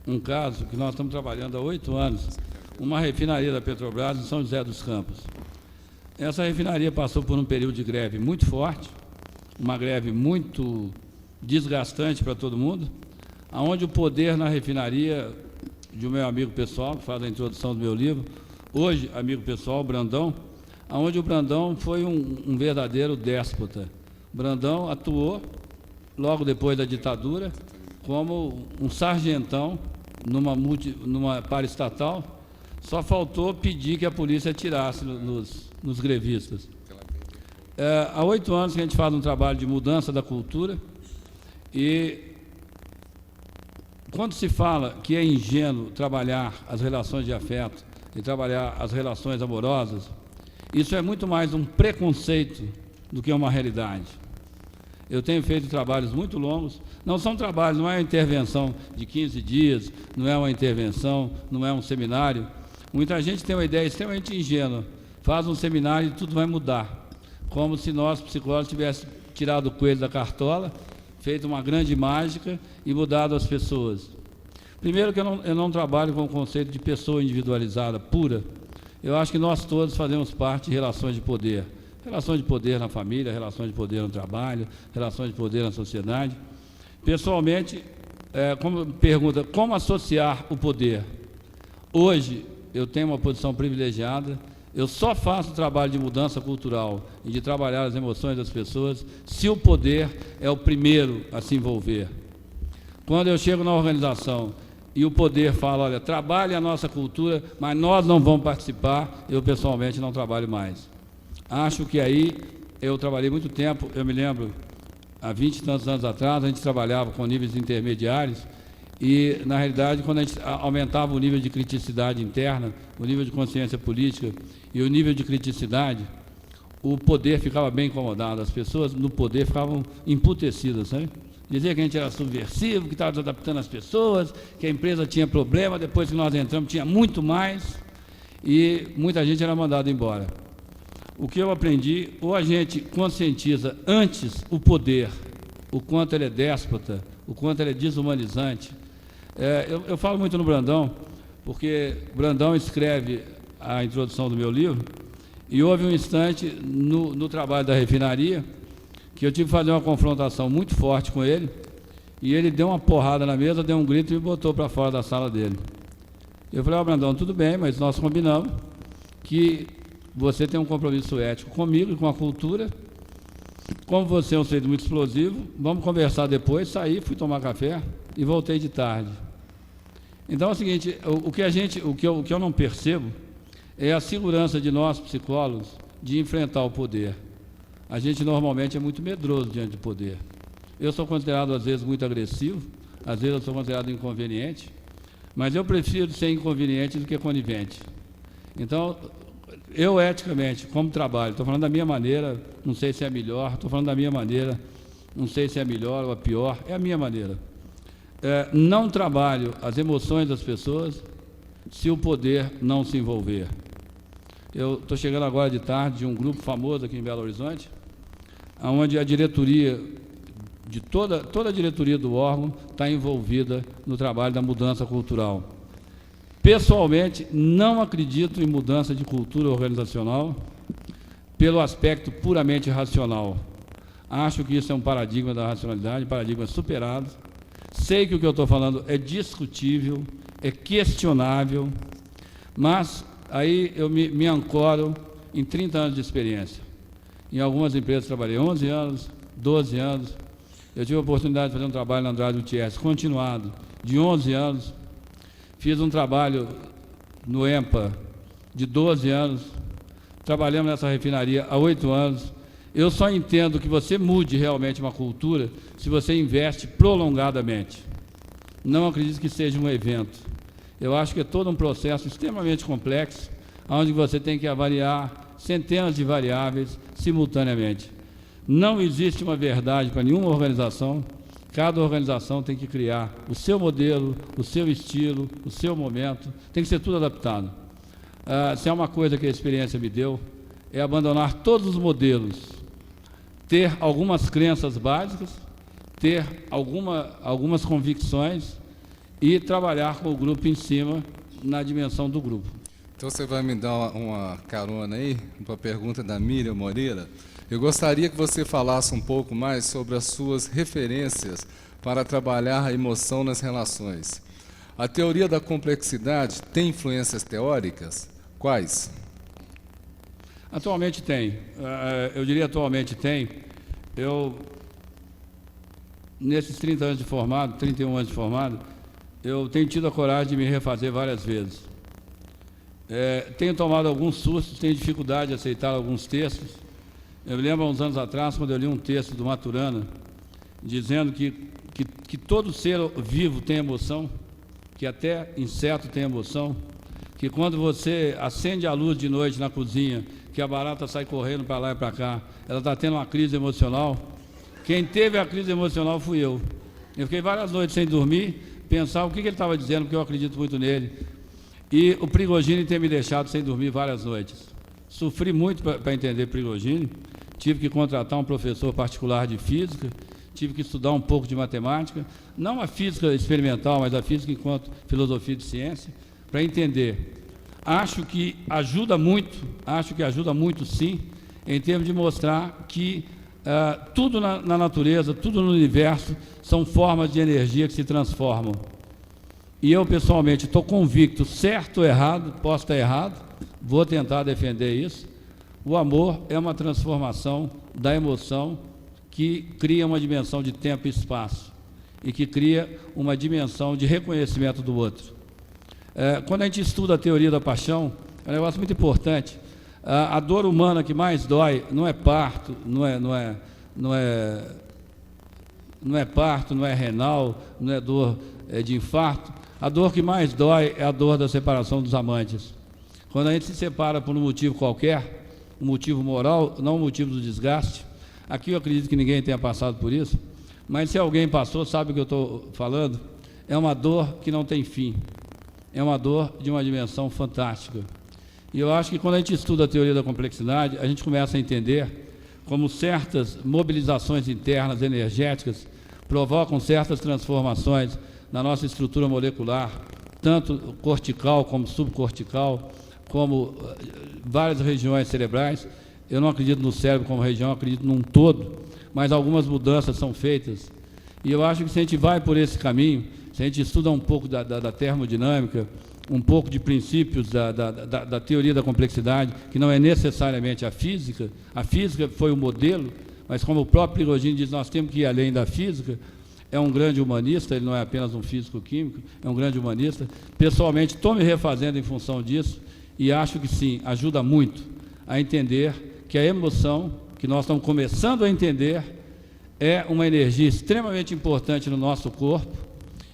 um caso que nós estamos trabalhando há 8 anos, uma refinaria da Petrobras em São José dos Campos. Essa refinaria passou por um período de greve muito forte, uma greve muito desgastante para todo mundo, onde o poder na refinaria de um meu amigo pessoal, que faz a introdução do meu livro, hoje amigo pessoal, Brandão, onde o Brandão foi um verdadeiro déspota. Brandão atuou, logo depois da ditadura, como um sargentão numa paraestatal. Só faltou pedir que a polícia atirasse nos grevistas. Há 8 anos que a gente faz um trabalho de mudança da cultura e quando se fala que é ingênuo trabalhar as relações de afeto e trabalhar as relações amorosas, isso é muito mais um preconceito do que uma realidade. Eu tenho feito trabalhos muito longos, não são trabalhos, não é uma intervenção de 15 dias, não é uma intervenção, não é um seminário. Muita gente tem uma ideia extremamente ingênua, faz um seminário e tudo vai mudar, como se nós, psicólogos, tivéssemos tirado o coelho da cartola, feito uma grande mágica e mudado as pessoas. Primeiro que eu não trabalho com o conceito de pessoa individualizada, pura. Eu acho que nós todos fazemos parte de relações de poder. Relações de poder na família, relações de poder no trabalho, relações de poder na sociedade. Pessoalmente, como pergunta, como associar o poder? Hoje, eu tenho uma posição privilegiada, eu só faço trabalho de mudança cultural e de trabalhar as emoções das pessoas se o poder é o primeiro a se envolver. Quando eu chego na organização e o poder fala, olha, trabalhe a nossa cultura, mas nós não vamos participar, eu pessoalmente não trabalho mais. Acho que aí, eu trabalhei muito tempo, eu me lembro, há 20 e tantos anos atrás, a gente trabalhava com níveis intermediários e, na realidade, quando a gente aumentava o nível de criticidade interna, o nível de consciência política e o nível de criticidade, o poder ficava bem incomodado, as pessoas no poder ficavam emputecidas, sabe? Dizia que a gente era subversivo, que estava adaptando as pessoas, que a empresa tinha problema, depois que nós entramos tinha muito mais e muita gente era mandada embora. O que eu aprendi, ou a gente conscientiza antes o poder, o quanto ele é déspota, o quanto ele é desumanizante. Eu falo muito no Brandão, porque Brandão escreve a introdução do meu livro, e houve um instante no trabalho da refinaria, que eu tive que fazer uma confrontação muito forte com ele, e ele deu uma porrada na mesa, deu um grito e me botou para fora da sala dele. Eu falei, Brandão, tudo bem, mas nós combinamos que você tem um compromisso ético comigo e com a cultura. Como você é um ser muito explosivo, vamos conversar depois. Saí, fui tomar café e voltei de tarde. Então é o seguinte, o que eu não percebo é a segurança de nós, psicólogos, de enfrentar o poder. A gente normalmente é muito medroso diante do poder. Eu sou considerado, às vezes, muito agressivo, às vezes eu sou considerado inconveniente, mas eu prefiro ser inconveniente do que conivente. Então, eu, eticamente, como trabalho, estou falando da minha maneira, não sei se é a melhor, estou falando da minha maneira, não sei se é a melhor ou a pior, é a minha maneira. Não trabalho as emoções das pessoas se o poder não se envolver. Eu estou chegando agora de tarde de um grupo famoso aqui em Belo Horizonte, onde a diretoria, toda a diretoria do órgão está envolvida no trabalho da mudança cultural. Pessoalmente, não acredito em mudança de cultura organizacional pelo aspecto puramente racional. Acho que isso é um paradigma da racionalidade, um paradigma superado. Sei que o que eu estou falando é discutível, é questionável, mas aí eu me ancoro em 30 anos de experiência. Em algumas empresas trabalhei 11 anos, 12 anos. Eu tive a oportunidade de fazer um trabalho na Andrade Gutierrez, continuado, de 11 anos. Fiz um trabalho no EMPA de 12 anos, trabalhamos nessa refinaria há 8 anos. Eu só entendo que você mude realmente uma cultura se você investe prolongadamente. Não acredito que seja um evento. Eu acho que é todo um processo extremamente complexo, onde você tem que avaliar centenas de variáveis simultaneamente. Não existe uma verdade para nenhuma organização. Cada organização tem que criar o seu modelo, o seu estilo, o seu momento, tem que ser tudo adaptado. Se é uma coisa que a experiência me deu, é abandonar todos os modelos, ter algumas crenças básicas, ter algumas convicções e trabalhar com o grupo em cima, na dimensão do grupo. Então você vai me dar uma carona aí para a pergunta da Miriam Moreira. Eu gostaria que você falasse um pouco mais sobre as suas referências para trabalhar a emoção nas relações. A teoria da complexidade tem influências teóricas? Quais? Atualmente tem. Eu diria atualmente tem. Nesses 30 anos de formado, 31 anos de formado, eu tenho tido a coragem de me refazer várias vezes. Tenho tomado alguns sustos, tenho dificuldade de aceitar alguns textos. Eu me lembro há uns anos atrás, quando eu li um texto do Maturana, dizendo que todo ser vivo tem emoção, que até inseto tem emoção, que quando você acende a luz de noite na cozinha, que a barata sai correndo para lá e para cá, ela está tendo uma crise emocional. Quem teve a crise emocional fui eu. Eu fiquei várias noites sem dormir, pensar o que ele estava dizendo, porque eu acredito muito nele. E o Prigogine tem me deixado sem dormir várias noites. Sofri muito para entender Prigogine, tive que contratar um professor particular de física, tive que estudar um pouco de matemática, não a física experimental, mas a física enquanto filosofia de ciência, para entender. Acho que ajuda muito sim, em termos de mostrar que tudo na natureza, tudo no universo, são formas de energia que se transformam. E eu, pessoalmente, estou convicto, certo ou errado, posso estar errado, vou tentar defender isso. O amor é uma transformação da emoção que cria uma dimensão de tempo e espaço e que cria uma dimensão de reconhecimento do outro. Quando a gente estuda a teoria da paixão, é um negócio muito importante. A dor humana que mais dói não é parto, não é parto, não é renal, não é dor de infarto. A dor que mais dói é a dor da separação dos amantes. Quando a gente se separa por um motivo qualquer, um motivo moral, não um motivo do desgaste. Aqui eu acredito que ninguém tenha passado por isso, mas se alguém passou, sabe o que eu estou falando? É uma dor que não tem fim. É uma dor de uma dimensão fantástica. E eu acho que quando a gente estuda a teoria da complexidade, a gente começa a entender como certas mobilizações internas energéticas provocam certas transformações na nossa estrutura molecular, tanto cortical como subcortical, como várias regiões cerebrais. Eu não acredito no cérebro como região, acredito num todo, mas algumas mudanças são feitas. E eu acho que se a gente vai por esse caminho, se a gente estuda um pouco da termodinâmica, um pouco de princípios da teoria da complexidade, que não é necessariamente a física foi o modelo, mas como o próprio Prigogine diz, nós temos que ir além da física. É um grande humanista, ele não é apenas um físico-químico, é um grande humanista. Pessoalmente, estou me refazendo em função disso e acho que sim, ajuda muito a entender que a emoção, que nós estamos começando a entender, é uma energia extremamente importante no nosso corpo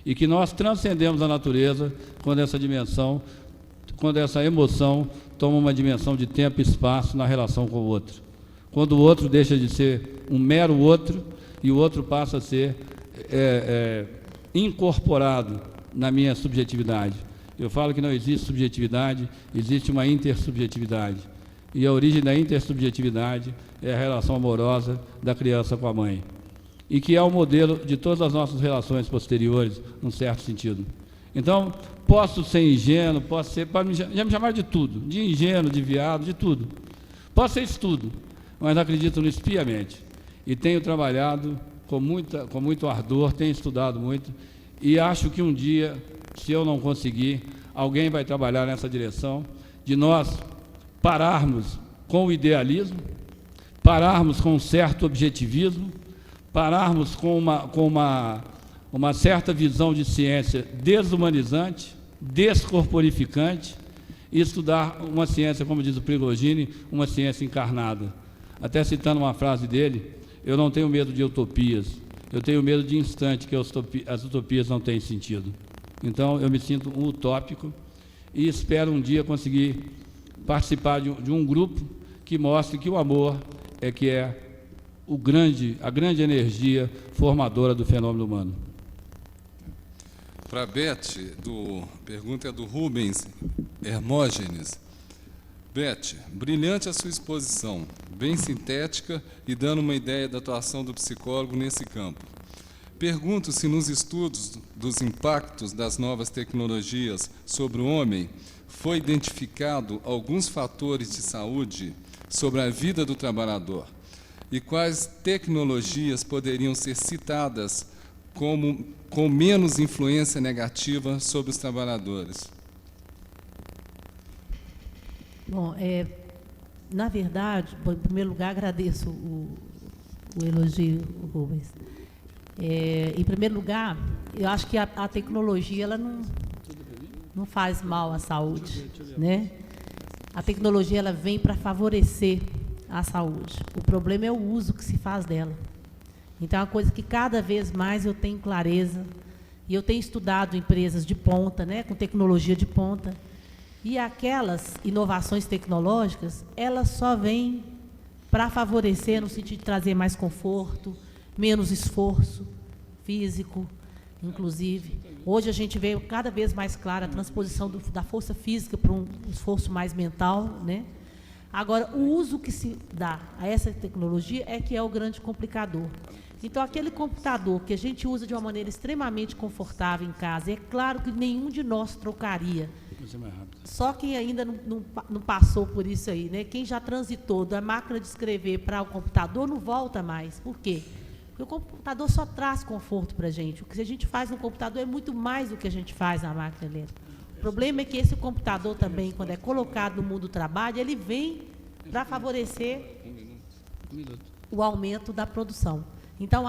e que nós transcendemos a natureza quando essa emoção toma uma dimensão de tempo e espaço na relação com o outro. Quando o outro deixa de ser um mero outro e o outro passa a ser incorporado na minha subjetividade. Eu falo que não existe subjetividade, existe uma intersubjetividade. E a origem da intersubjetividade é a relação amorosa da criança com a mãe. E que é o modelo de todas as nossas relações posteriores, num certo sentido. Então, posso ser ingênuo, já me chamar de tudo, de ingênuo, de viado, de tudo. Posso ser isso tudo, mas acredito nisso piamente. E tenho trabalhado com muito ardor, tenho estudado muito, e acho que um dia, se eu não conseguir, alguém vai trabalhar nessa direção, de nós pararmos com o idealismo, pararmos com um certo objetivismo, pararmos com uma certa visão de ciência desumanizante, descorporificante, e estudar uma ciência, como diz o Prigogine, uma ciência encarnada. Até citando uma frase dele, eu não tenho medo de utopias, eu tenho medo de instante que as utopias não têm sentido. Então, eu me sinto um utópico e espero um dia conseguir participar de um grupo que mostre que o amor é a grande energia formadora do fenômeno humano. Para a Beth, pergunta é do Rubens Hermógenes. Beth, brilhante a sua exposição, bem sintética e dando uma ideia da atuação do psicólogo nesse campo. Pergunto se nos estudos dos impactos das novas tecnologias sobre o homem foi identificado alguns fatores de saúde sobre a vida do trabalhador e quais tecnologias poderiam ser citadas com menos influência negativa sobre os trabalhadores. Bom, na verdade, em primeiro lugar, agradeço o elogio, Rubens. Em primeiro lugar, eu acho que a tecnologia ela não faz mal à saúde, né? A tecnologia ela vem para favorecer a saúde. O problema é o uso que se faz dela. Então, é uma coisa que cada vez mais eu tenho clareza, e eu tenho estudado empresas de ponta, né, com tecnologia de ponta, e aquelas inovações tecnológicas, elas só vêm para favorecer no sentido de trazer mais conforto, menos esforço físico, inclusive. Hoje a gente vê cada vez mais clara a transposição da força física para um esforço mais mental, né? Agora, o uso que se dá a essa tecnologia é que é o grande complicador. Então, aquele computador que a gente usa de uma maneira extremamente confortável em casa, é claro que nenhum de nós trocaria. Só quem ainda não passou por isso aí, né? Quem já transitou da máquina de escrever para o computador não volta mais. Por quê? Porque o computador só traz conforto para a gente. O que a gente faz no computador é muito mais do que a gente faz na máquina elétrica. O problema é que esse computador também, quando é colocado no mundo do trabalho, ele vem para favorecer o aumento da produção. Então,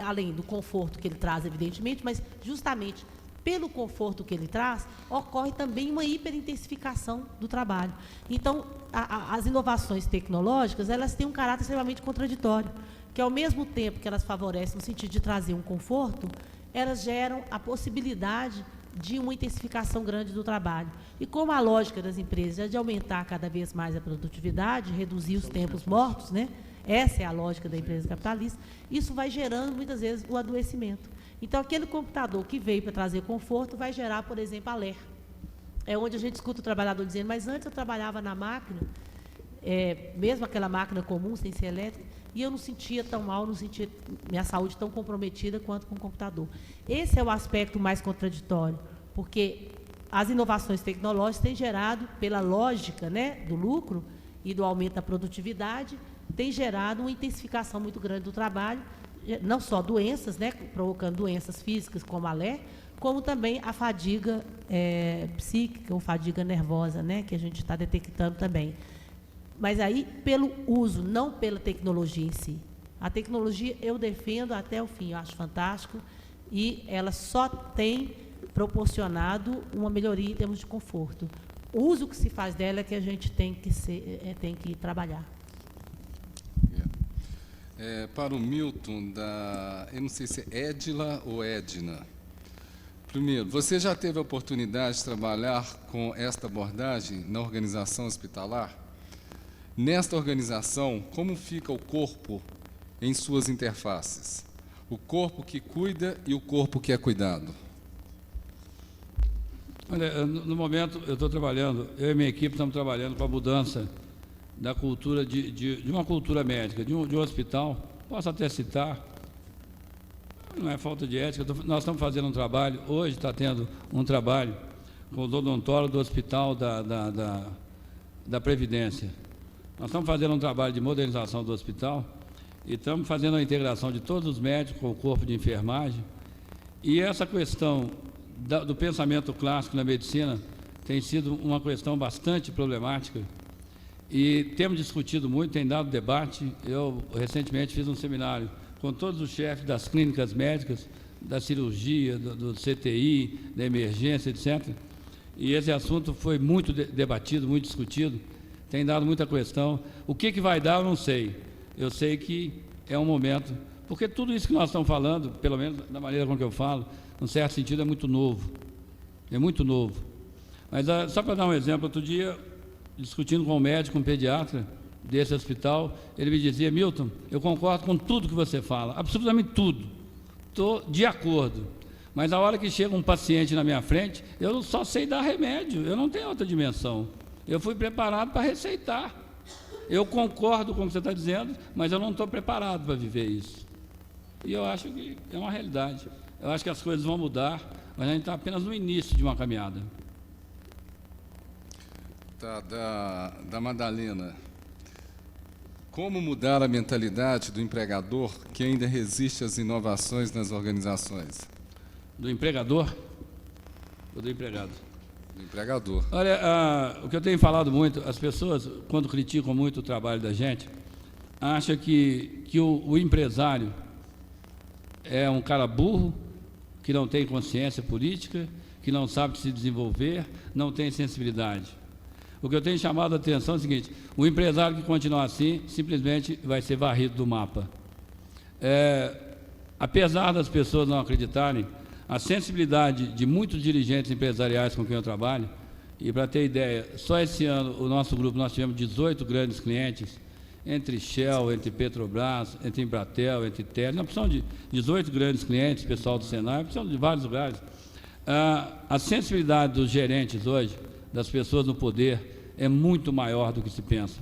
além do conforto que ele traz, evidentemente, mas justamente pelo conforto que ele traz, ocorre também uma hiperintensificação do trabalho. Então, as inovações tecnológicas, elas têm um caráter extremamente contraditório, que ao mesmo tempo que elas favorecem no sentido de trazer um conforto, elas geram a possibilidade de uma intensificação grande do trabalho. E como a lógica das empresas é de aumentar cada vez mais a produtividade, reduzir os tempos mortos, né? Essa é a lógica da empresa capitalista, isso vai gerando, muitas vezes, o adoecimento. Então, aquele computador que veio para trazer conforto vai gerar, por exemplo, alerta. É onde a gente escuta o trabalhador dizendo, mas antes eu trabalhava na máquina, mesmo aquela máquina comum, sem ser elétrica, e eu não sentia tão mal, não sentia minha saúde tão comprometida quanto com o computador. Esse é o aspecto mais contraditório, porque as inovações tecnológicas têm gerado, pela lógica, né, do lucro e do aumento da produtividade, tem gerado uma intensificação muito grande do trabalho, não só doenças, né, provocando doenças físicas como a LER, como também a fadiga psíquica ou fadiga nervosa, né, que a gente está detectando também. Mas aí, pelo uso, não pela tecnologia em si. A tecnologia eu defendo até o fim, eu acho fantástico, e ela só tem proporcionado uma melhoria em termos de conforto. O uso que se faz dela é que a gente tem que trabalhar. Para o Milton, eu não sei se é Edila ou Edna. Primeiro, você já teve a oportunidade de trabalhar com esta abordagem na organização hospitalar? Nesta organização, como fica o corpo em suas interfaces? O corpo que cuida e o corpo que é cuidado. Olha, no momento eu estou trabalhando, eu e minha equipe estamos trabalhando para a mudança da cultura, de uma cultura médica, de um hospital, posso até citar, não é falta de ética, nós estamos fazendo um trabalho, hoje está tendo um trabalho com o odontólogo do hospital da Previdência. Nós estamos fazendo um trabalho de modernização do hospital e estamos fazendo a integração de todos os médicos com o corpo de enfermagem, e essa questão do pensamento clássico na medicina tem sido uma questão bastante problemática, e temos discutido muito, tem dado debate. Eu, recentemente, fiz um seminário com todos os chefes das clínicas médicas, da cirurgia, do CTI, da emergência, etc. E esse assunto foi muito debatido, muito discutido, tem dado muita questão. O que vai dar, eu não sei. Eu sei que é um momento, porque tudo isso que nós estamos falando, pelo menos da maneira com que eu falo, num certo sentido, é muito novo. É muito novo. Mas, só para dar um exemplo, outro dia, discutindo com um médico, um pediatra, desse hospital, ele me dizia: Milton, eu concordo com tudo que você fala, absolutamente tudo, estou de acordo, mas a hora que chega um paciente na minha frente, eu só sei dar remédio, eu não tenho outra dimensão, eu fui preparado para receitar. Eu concordo com o que você está dizendo, mas eu não estou preparado para viver isso. E eu acho que é uma realidade. Eu acho que as coisas vão mudar, mas a gente está apenas no início de uma caminhada. Tá, da Madalena. Como mudar a mentalidade do empregador que ainda resiste às inovações nas organizações? Do empregador ou do empregado? Do empregador. Olha, o que eu tenho falado muito, as pessoas, quando criticam muito o trabalho da gente, acham que o empresário é um cara burro, que não tem consciência política, que não sabe se desenvolver, não tem sensibilidade. O que eu tenho chamado a atenção é o seguinte: o empresário que continuar assim, simplesmente vai ser varrido do mapa. Apesar das pessoas não acreditarem, a sensibilidade de muitos dirigentes empresariais com quem eu trabalho, e para ter ideia, só esse ano, o nosso grupo, nós tivemos 18 grandes clientes, entre Shell, entre Petrobras, entre Embratel, entre Teles, nós precisamos de 18 grandes clientes, pessoal do Senai, precisamos de vários lugares. A sensibilidade dos gerentes hoje, das pessoas no poder, é muito maior do que se pensa.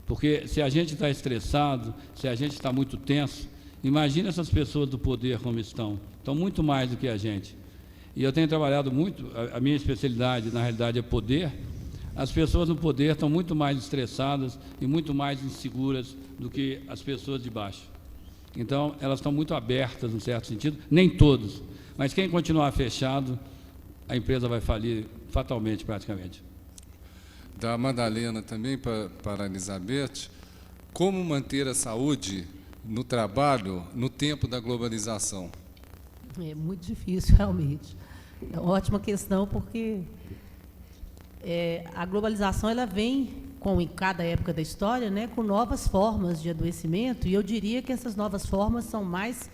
Porque se a gente está estressado, se a gente está muito tenso, imagina essas pessoas do poder como estão muito mais do que a gente. E eu tenho trabalhado muito, a minha especialidade, na realidade, é poder. As pessoas no poder estão muito mais estressadas e muito mais inseguras do que as pessoas de baixo. Então, elas estão muito abertas, num certo sentido, nem todos, mas quem continuar fechado, a empresa vai falir fatalmente, praticamente. Da Madalena também para a Elizabeth, como manter a saúde no trabalho no tempo da globalização? É muito difícil, realmente. É uma ótima questão, porque a globalização ela vem, como em cada época da história, né, com novas formas de adoecimento, e eu diria que essas novas formas são mais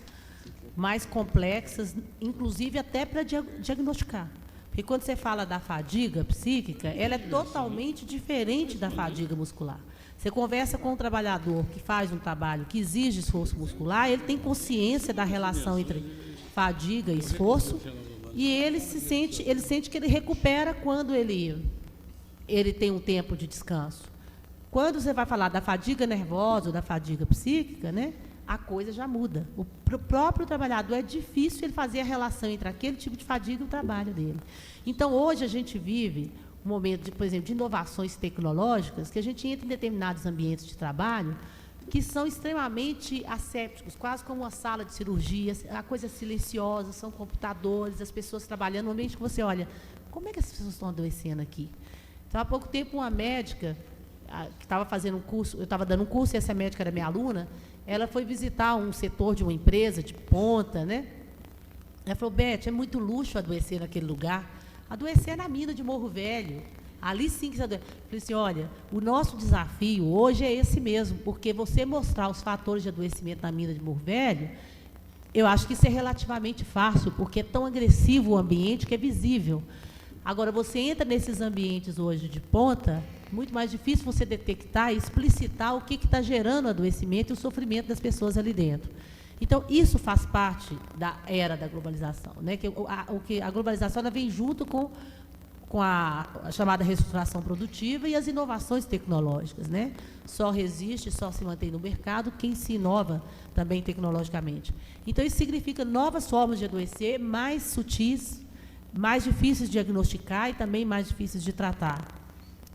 complexas, inclusive até para diagnosticar. Porque quando você fala da fadiga psíquica, ela é totalmente diferente da fadiga muscular. Você conversa com um trabalhador que faz um trabalho que exige esforço muscular, ele tem consciência da relação entre fadiga e esforço, e ele sente que ele recupera quando ele tem um tempo de descanso. Quando você vai falar da fadiga nervosa ou da fadiga psíquica, né, a coisa já muda. O próprio trabalhador, é difícil ele fazer a relação entre aquele tipo de fadiga e o trabalho dele. Então, hoje a gente vive um momento, por exemplo, de inovações tecnológicas, que a gente entra em determinados ambientes de trabalho que são extremamente assépticos, quase como uma sala de cirurgia, a coisa silenciosa, são computadores, as pessoas trabalhando, no ambiente que você olha, como é que as pessoas estão adoecendo aqui? Então, há pouco tempo, uma médica que estava fazendo um curso, eu estava dando um curso, e essa médica era minha aluna, ela foi visitar um setor de uma empresa de ponta, né? Ela falou: Beth, é muito luxo adoecer naquele lugar. Adoecer é na mina de Morro Velho. Ali sim que você adoece. Eu falei assim: olha, o nosso desafio hoje é esse mesmo, porque você mostrar os fatores de adoecimento na mina de Morro Velho, eu acho que isso é relativamente fácil, porque é tão agressivo o ambiente que é visível. Agora, você entra nesses ambientes hoje de ponta, muito mais difícil você detectar e explicitar o que está gerando o adoecimento e o sofrimento das pessoas ali dentro. Então, isso faz parte da era da globalização, né? A globalização ela vem junto com a chamada reestruturação produtiva e as inovações tecnológicas, né? Só resiste, só se mantém no mercado quem se inova também tecnologicamente. Então, isso significa novas formas de adoecer, mais sutis, mais difíceis de diagnosticar e também mais difíceis de tratar.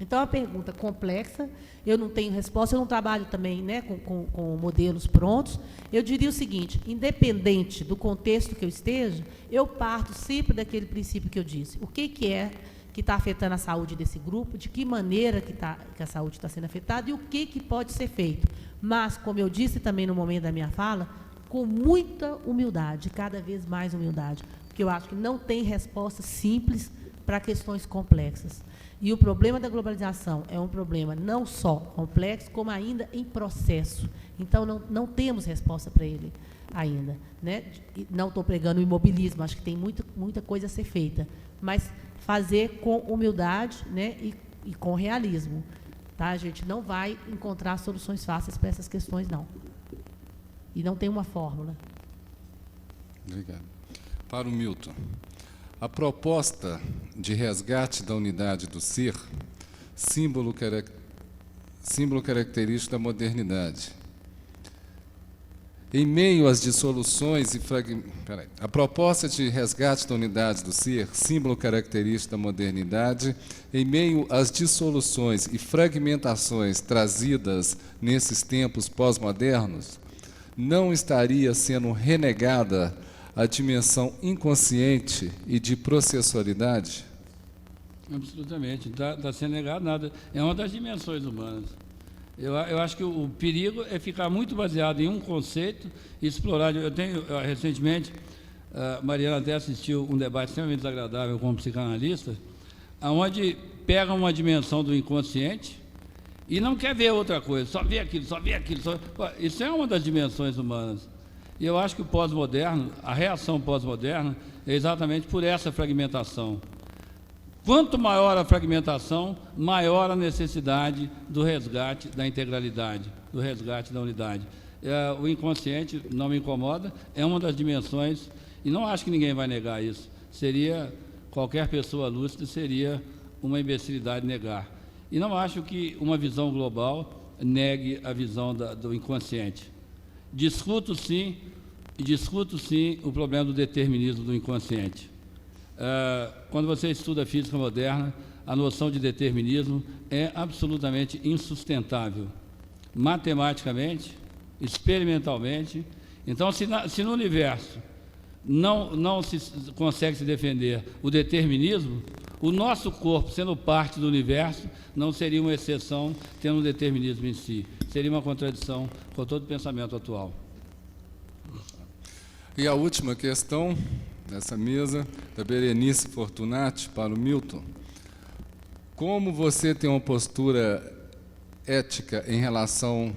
Então, é uma pergunta complexa, eu não tenho resposta, eu não trabalho também, né, com modelos prontos. Eu diria o seguinte: independente do contexto que eu esteja, eu parto sempre daquele princípio que eu disse. O que é que está afetando a saúde desse grupo, de que maneira que a saúde está sendo afetada e o que pode ser feito. Mas, como eu disse também no momento da minha fala, com muita humildade, cada vez mais humildade, porque eu acho que não tem resposta simples para questões complexas. E o problema da globalização é um problema não só complexo, como ainda em processo. Então, não temos resposta para ele ainda, né? Não estou pregando o imobilismo, acho que tem muita coisa a ser feita, mas fazer com humildade, né, e com realismo. Tá? A gente não vai encontrar soluções fáceis para essas questões, não. E não tem uma fórmula. Obrigado. Para o Milton. A proposta de resgate da unidade do ser, símbolo característico da modernidade. Em meio às dissoluções e a proposta de resgate da unidade do ser, símbolo característico da modernidade, em meio às dissoluções e fragmentações trazidas nesses tempos pós-modernos, não estaria sendo renegada a dimensão inconsciente e de processualidade? Absolutamente, não está sendo negado nada. É uma das dimensões humanas. Eu acho que o perigo é ficar muito baseado em um conceito e explorar. Recentemente, a Mariana até assistiu um debate extremamente desagradável com um psicanalista, onde pega uma dimensão do inconsciente e não quer ver outra coisa, só vê aquilo, só vê aquilo. Isso é uma das dimensões humanas. E eu acho que o pós-moderno, a reação pós-moderna, é exatamente por essa fragmentação. Quanto maior a fragmentação, maior a necessidade do resgate da integralidade, do resgate da unidade. O inconsciente não me incomoda, é uma das dimensões, e não acho que ninguém vai negar isso. Qualquer pessoa lúcida seria uma imbecilidade negar. E não acho que uma visão global negue a visão do inconsciente. Discuto sim o problema do determinismo do inconsciente. Quando você estuda física moderna, a noção de determinismo é absolutamente insustentável, matematicamente, experimentalmente. Então, se no universo não se consegue se defender o determinismo, o nosso corpo, sendo parte do universo, não seria uma exceção tendo um determinismo em si. Seria uma contradição com todo o pensamento atual. E a última questão nessa mesa, da Berenice Fortunati, para o Milton. Como você tem uma postura ética em relação...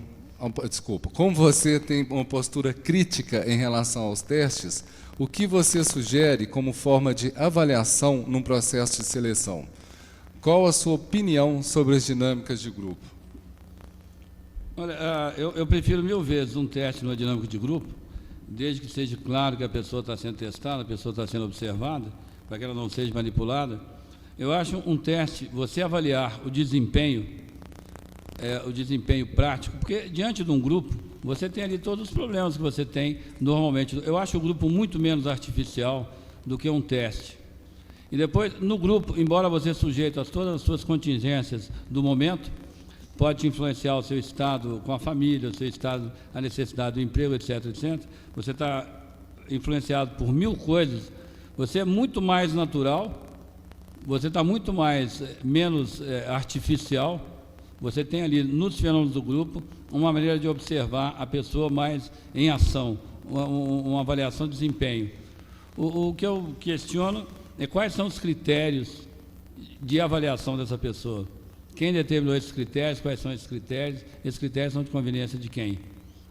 como você tem uma postura crítica em relação aos testes, o que você sugere como forma de avaliação num processo de seleção? Qual a sua opinião sobre as dinâmicas de grupo? Olha, eu prefiro 1000 vezes um teste numa dinâmica de grupo, desde que seja claro que a pessoa está sendo testada, a pessoa está sendo observada, para que ela não seja manipulada. Eu acho um teste, você avaliar o desempenho prático, porque diante de um grupo, você tem ali todos os problemas que você tem normalmente. Eu acho o grupo muito menos artificial do que um teste. E depois, no grupo, embora você sujeito a todas as suas contingências do momento, pode te influenciar o seu estado com a família, o seu estado, a necessidade do emprego, etc., etc. Você está influenciado por 1000 coisas. Você é muito mais natural, você está muito menos artificial. Você tem ali, nos fenômenos do grupo, uma maneira de observar a pessoa mais em ação, uma avaliação de desempenho. O que eu questiono é quais são os critérios de avaliação dessa pessoa. Quem determinou esses critérios, quais são esses critérios? Esses critérios são de conveniência de quem?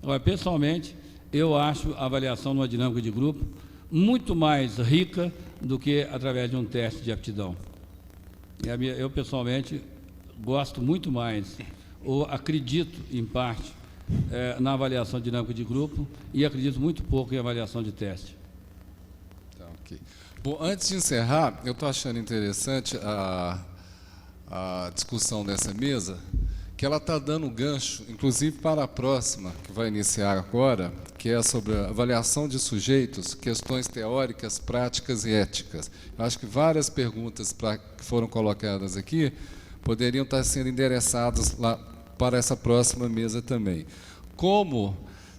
Agora, pessoalmente, eu acho a avaliação numa dinâmica de grupo muito mais rica do que através de um teste de aptidão. Eu, pessoalmente, gosto muito mais, ou acredito, em parte, na avaliação dinâmica de grupo e acredito muito pouco em avaliação de teste. Tá, ok. Bom, antes de encerrar, eu estou achando interessante a discussão dessa mesa, que ela está dando gancho, inclusive para a próxima, que vai iniciar agora, que é sobre a avaliação de sujeitos, questões teóricas, práticas e éticas. Eu acho que várias perguntas que foram colocadas aqui poderiam estar sendo endereçadas lá para essa próxima mesa também. Como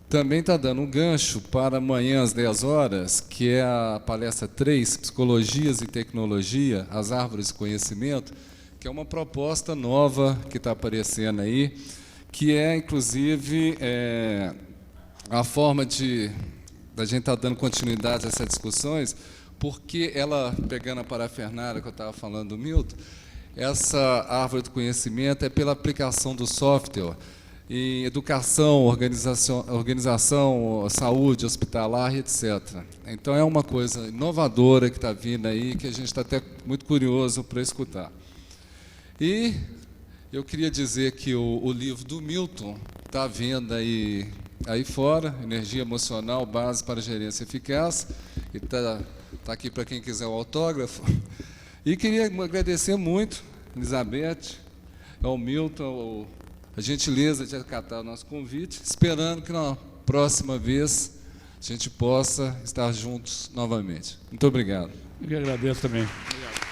também está dando um gancho para amanhã às 10 horas, que é a palestra 3, Psicologias e Tecnologia, as Árvores de Conhecimento, que é uma proposta nova que está aparecendo aí, que é, inclusive, a forma da gente estar dando continuidade a essas discussões, porque ela, pegando a parafernália que eu estava falando do Milton, essa árvore do conhecimento é pela aplicação do software em educação, organização, saúde, hospitalar, etc. Então, é uma coisa inovadora que está vindo aí, que a gente está até muito curioso para escutar. E Eu queria dizer que o livro do Milton está à venda aí fora, Energia Emocional, Base para Gerência Eficaz, e está aqui para quem quiser o autógrafo. E queria agradecer muito, Elizabeth, ao Milton, a gentileza de acatar o nosso convite, esperando que na próxima vez a gente possa estar juntos novamente. Muito obrigado. Eu que agradeço também. Obrigado.